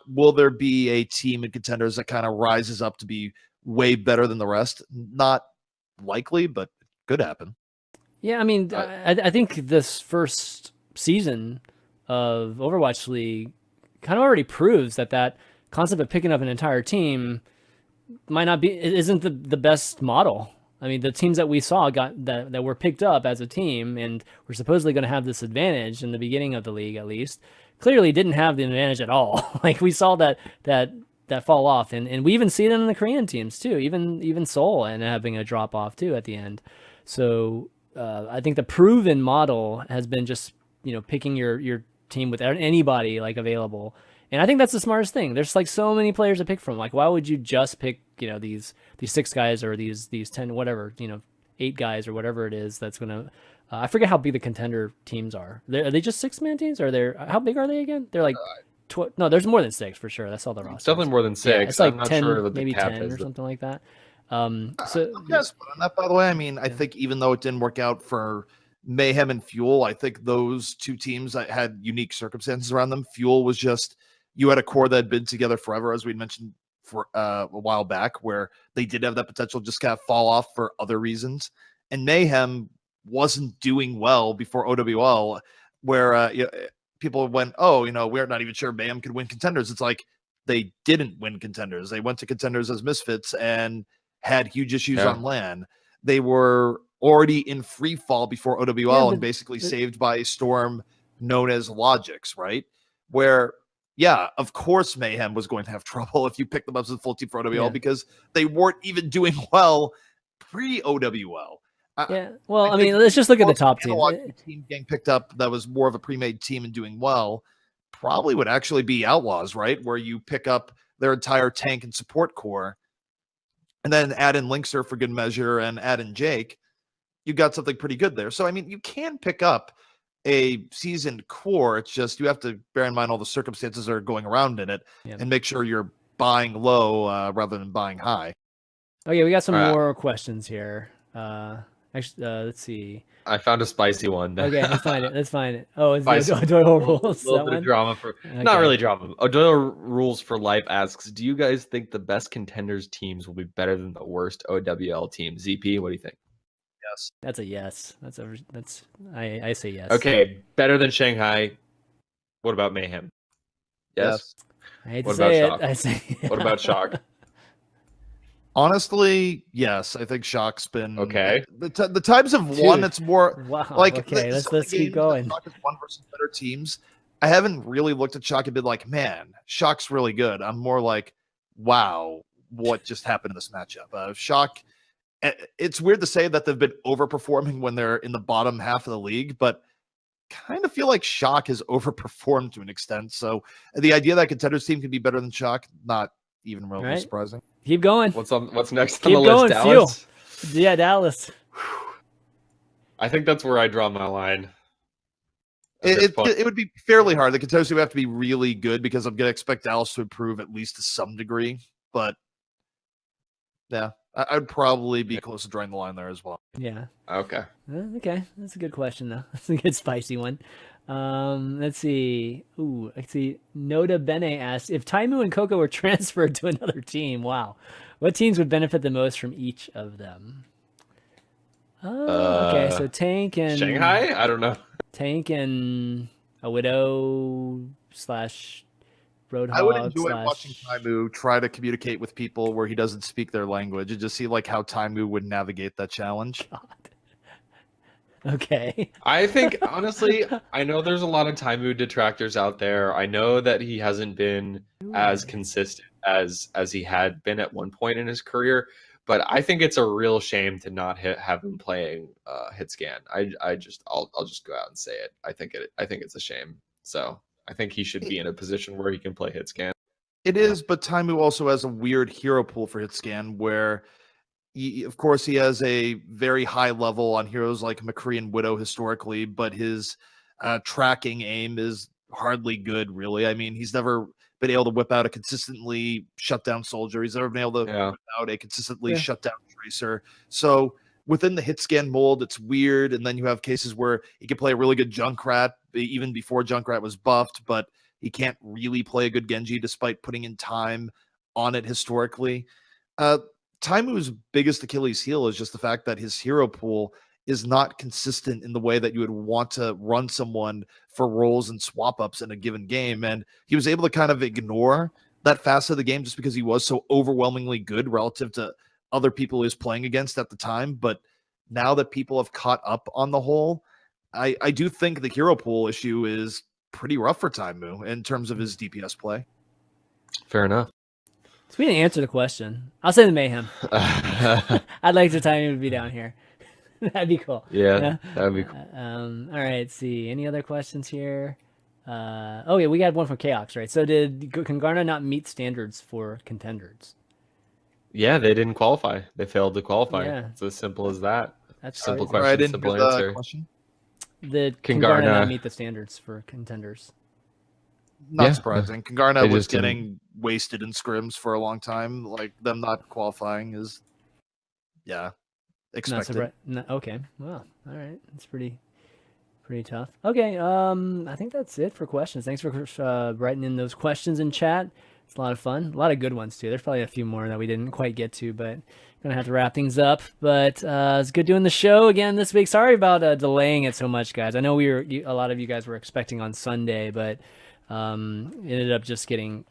will there be a team in Contenders that kind of rises up to be way better than the rest? Not likely, but it could happen. Yeah, I mean, I think this first season of Overwatch League kind of already proves that concept of picking up an entire team isn't the best model. I mean, the teams that we saw that were picked up as a team and were supposedly going to have this advantage in the beginning of the league, at least, clearly didn't have the advantage at all. Like we saw that fall off, and we even see it in the Korean teams too. Even Seoul and having a drop off too at the end. So I think the proven model has been just picking your team with anybody like available, and I think that's the smartest thing. There's like so many players to pick from. Like why would you just pick these 6 guys or these 10 whatever 8 guys or whatever it is that's gonna I forget how big the Contender teams are. Are they just 6-man teams? Or how big are they again? They're like no, there's more than 6 for sure. That's all the rosters. Definitely more than 6. Yeah, it's like I'm not 10, sure maybe 10 or something like that. So yes, but on that, by the way, I mean, I think even though it didn't work out for Mayhem and Fuel, I think those two teams that had unique circumstances around them. Fuel was just, you had a core that had been together forever, as we mentioned for a while back, where they did have that potential just kind of fall off for other reasons. And Mayhem wasn't doing well before OWL, where people went, oh, we're not even sure Mayhem could win Contenders. It's like they didn't win Contenders. They went to Contenders as Misfits and had huge issues on LAN. They were already in free fall before OWL and basically saved by a storm known as Logix, right? Where, yeah, of course Mayhem was going to have trouble if you picked them up as a full team for OWL because they weren't even doing well pre-OWL. Yeah, well, I mean, let's just look at the top team. Team getting picked up that was more of a pre-made team and doing well probably would actually be Outlaws, right? Where you pick up their entire tank and support core and then add in Linkser for good measure and add in Jake. You got something pretty good there. So, I mean, you can pick up a seasoned core. It's just you have to bear in mind all the circumstances that are going around in it and make sure you're buying low rather than buying high. Okay, we got some more questions here. Actually, let's see. I found a spicy one. Okay, let's find it. Let's find it. Oh, it's Spicy. O'Doyle rules. A little bit of drama not really drama. O'Doyle rules for life asks, do you guys think the best Contenders teams will be better than the worst OWL teams? ZP, what do you think? Yes. That's a yes. I say yes. Okay, better than Shanghai. What about Mayhem? Yes. I hate What to say about it. I say What about Shock? Honestly, yes. I think Shock's been Okay. The times have won. Dude. It's more Wow. like Okay, some of let's the keep games that going. Shock has won versus better teams. I haven't really looked at Shock and been like, man, Shock's really good. I'm more like, wow, what just happened in this matchup? Shock. It's weird to say that they've been overperforming when they're in the bottom half of the league, but kind of feel like Shock has overperformed to an extent. So the idea that Contenders team can be better than Shock, not even remotely Right. surprising. Keep going. What's next Keep on the going, list, Dallas? Yeah, Dallas. I think that's where I draw my line. It would be fairly hard. The Contenders would have to be really good because I'm going to expect Dallas to improve at least to some degree. But yeah, I'd probably be close to drawing the line there as well. Yeah. Okay. Okay, that's a good question though. That's a good spicy one. Let's see. Let's see. Nota Bene asked if Taimu and Coco were transferred to another team. Wow, what teams would benefit the most from each of them? Okay, so Tank and Shanghai. I don't know. Tank and a Widow / Roadhog. I would enjoy watching Taimu try to communicate with people where he doesn't speak their language and just see like how Taimu would navigate that challenge. God. Okay. I think honestly, I know there's a lot of Taimu detractors out there. I know that he hasn't been as consistent as he had been at one point in his career, but I think it's a real shame to not have him playing Hitscan. I'll just go out and say it. I think it's a shame. So I think he should be in a position where he can play Hitscan. It is, but Taimu also has a weird hero pool for Hitscan where of course, he has a very high level on heroes like McCree and Widow historically, but his tracking aim is hardly good, really. I mean, he's never been able to whip out a consistently shut down soldier. He's never been able to whip out a consistently shut down tracer. So within the hit scan mold, it's weird. And then you have cases where he can play a really good Junkrat even before Junkrat was buffed, but he can't really play a good Genji despite putting in time on it historically. Taimu's biggest Achilles heel is just the fact that his hero pool is not consistent in the way that you would want to run someone for roles and swap ups in a given game. And he was able to kind of ignore that facet of the game just because he was so overwhelmingly good relative to other people he was playing against at the time. But now that people have caught up on the whole, I do think the hero pool issue is pretty rough for Taimu in terms of his DPS play. Fair enough. So we didn't answer the question. I'll say the Mayhem. I'd like the Taimu to be down here. That'd be cool. Yeah, that'd be cool. All right, let's see. Any other questions here? Oh, yeah, we got one from Chaos, right? So did Congarna not meet standards for Contenders? Yeah, they didn't qualify. They failed to qualify. Yeah. It's as simple as that. That's simple crazy. question, simple answer. Question? Did Congarna not meet the standards for Contenders? Not surprising. Congarna They was just didn't. getting wasted in scrims for a long time. Like them not qualifying is, expected. Okay. Well, all right. That's pretty tough. Okay. I think that's it for questions. Thanks for writing in those questions in chat. It's a lot of fun. A lot of good ones too. There's probably a few more that we didn't quite get to, but gonna have to wrap things up. But it's good doing the show again this week. Sorry about delaying it so much, guys. I know a lot of you guys were expecting on Sunday, but ended up just getting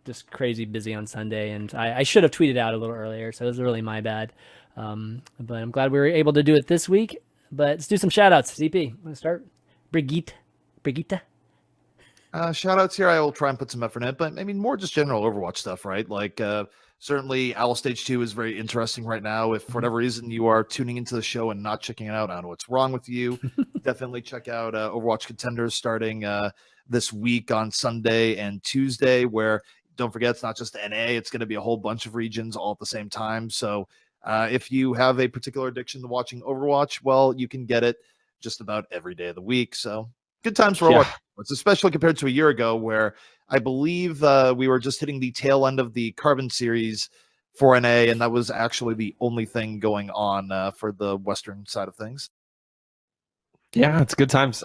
just crazy busy on Sunday, and I should have tweeted out a little earlier, so it was really my bad. But I'm glad we were able to do it this week. But let's do some shout outs. CP, want to start? Brigitte. Shout outs here. I will try and put some effort in it, but I mean, more just general Overwatch stuff, right? Like, certainly Owl Stage 2 is very interesting right now. If for whatever reason you are tuning into the show and not checking it out, I don't know what's wrong with you. Definitely check out Overwatch Contenders starting this week on Sunday and Tuesday, where don't forget, it's not just NA, it's going to be a whole bunch of regions all at the same time. So if you have a particular addiction to watching Overwatch, well, you can get it just about every day of the week. So good times for Overwatch, especially compared to a year ago, where I believe we were just hitting the tail end of the Carbon series for NA, and that was actually the only thing going on for the Western side of things. Yeah, it's good times.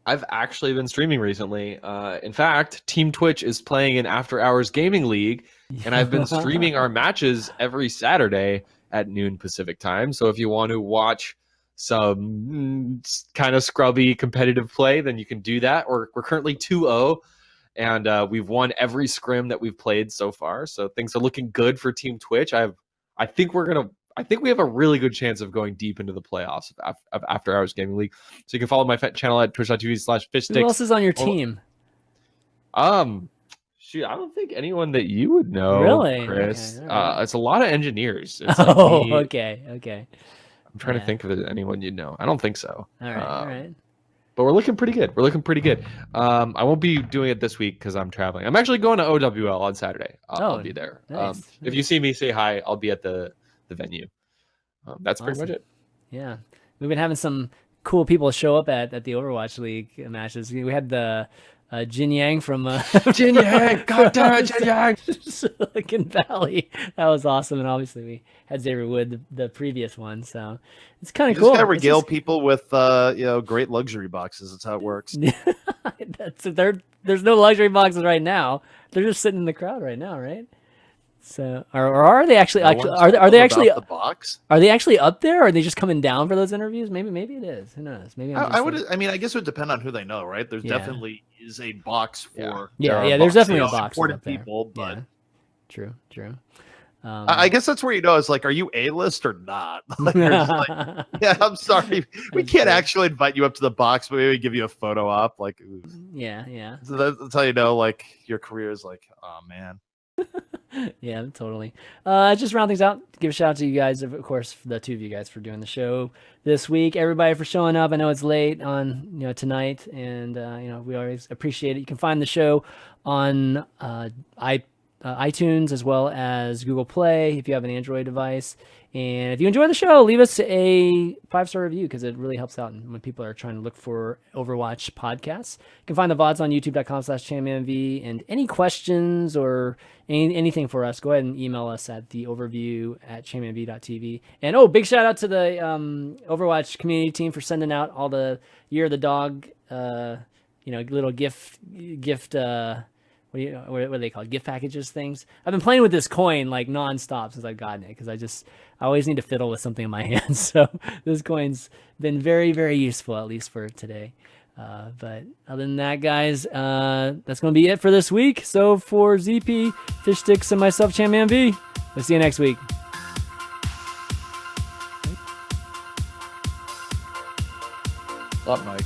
I've actually been streaming recently. In fact, Team Twitch is playing an after-hours gaming league, and I've been streaming our matches every Saturday at noon Pacific time. So if you want to watch some kind of scrubby competitive play, then you can do that. We're currently 2-0, and we've won every scrim that we've played so far. So things are looking good for Team Twitch. I have I think we have a really good chance of going deep into the playoffs of After Hours Gaming League. So you can follow my channel at twitch.tv/FishStix. Who else is on your team? Shoot, I don't think anyone that you would know, Really? Chris. Okay, all right. It's a lot of engineers. It's Oh, me. okay. I'm trying Yeah. to think if there's anyone you know. I don't think so. All right. But we're looking pretty good. I won't be doing it this week because I'm traveling. I'm actually going to OWL on Saturday. I'll be there. Nice, If you see me, say hi. I'll be at the venue. That's pretty much Awesome. it. Yeah, we've been having some cool people show up at the Overwatch League matches. We had the Jin Yang from Jin Yang, God damn it, Jin Yang. Silicon Valley. That was awesome, and obviously we had Xavier Wood the previous one, so it's kind of You cool. just gotta It's regale just- people with great luxury boxes. That's how it works. There's no luxury boxes right now. They're just sitting in the crowd right now, right? So, or are they actually? No Actually, one's are they told actually? about the box? Are they actually up there? Or are they just coming down for those interviews? Maybe it is. Who knows? Maybe I'm I would. I mean, I guess it would depend on who they know, right? There's Yeah. definitely is a box for Yeah. There's definitely a box box supported up there. people, but True. I guess that's where you know it's like, are you A-list or not? Like, you're just like, yeah, I'm sorry, we That's can't true. actually invite you up to the box, but maybe give you a photo op. Like, ooh. yeah. So that's how you know, like, your career is like, oh man. Yeah, totally. Just round things out. Give a shout out to you guys, of course, for the two of you guys for doing the show this week. Everybody for showing up. I know it's late on tonight, and we always appreciate it. You can find the show on iTunes as well as Google Play if you have an Android device. And if you enjoy the show, leave us a 5-star review because it really helps out when people are trying to look for Overwatch podcasts. You can find the VODs on youtube.com/ChanManV. And any questions or anything for us, go ahead and email us at theoverview@chanmanv.tv. And big shout out to the Overwatch community team for sending out all the Year of the Dog, little gift. What are they called? Gift packages things. I've been playing with this coin like nonstop since I've gotten it because I always need to fiddle with something in my hands. So this coin's been very, very useful, at least for today. But other than that, guys, that's going to be it for this week. So for ZP, FishStix, and myself, ChanManV, we'll see you next week. Up, Mike.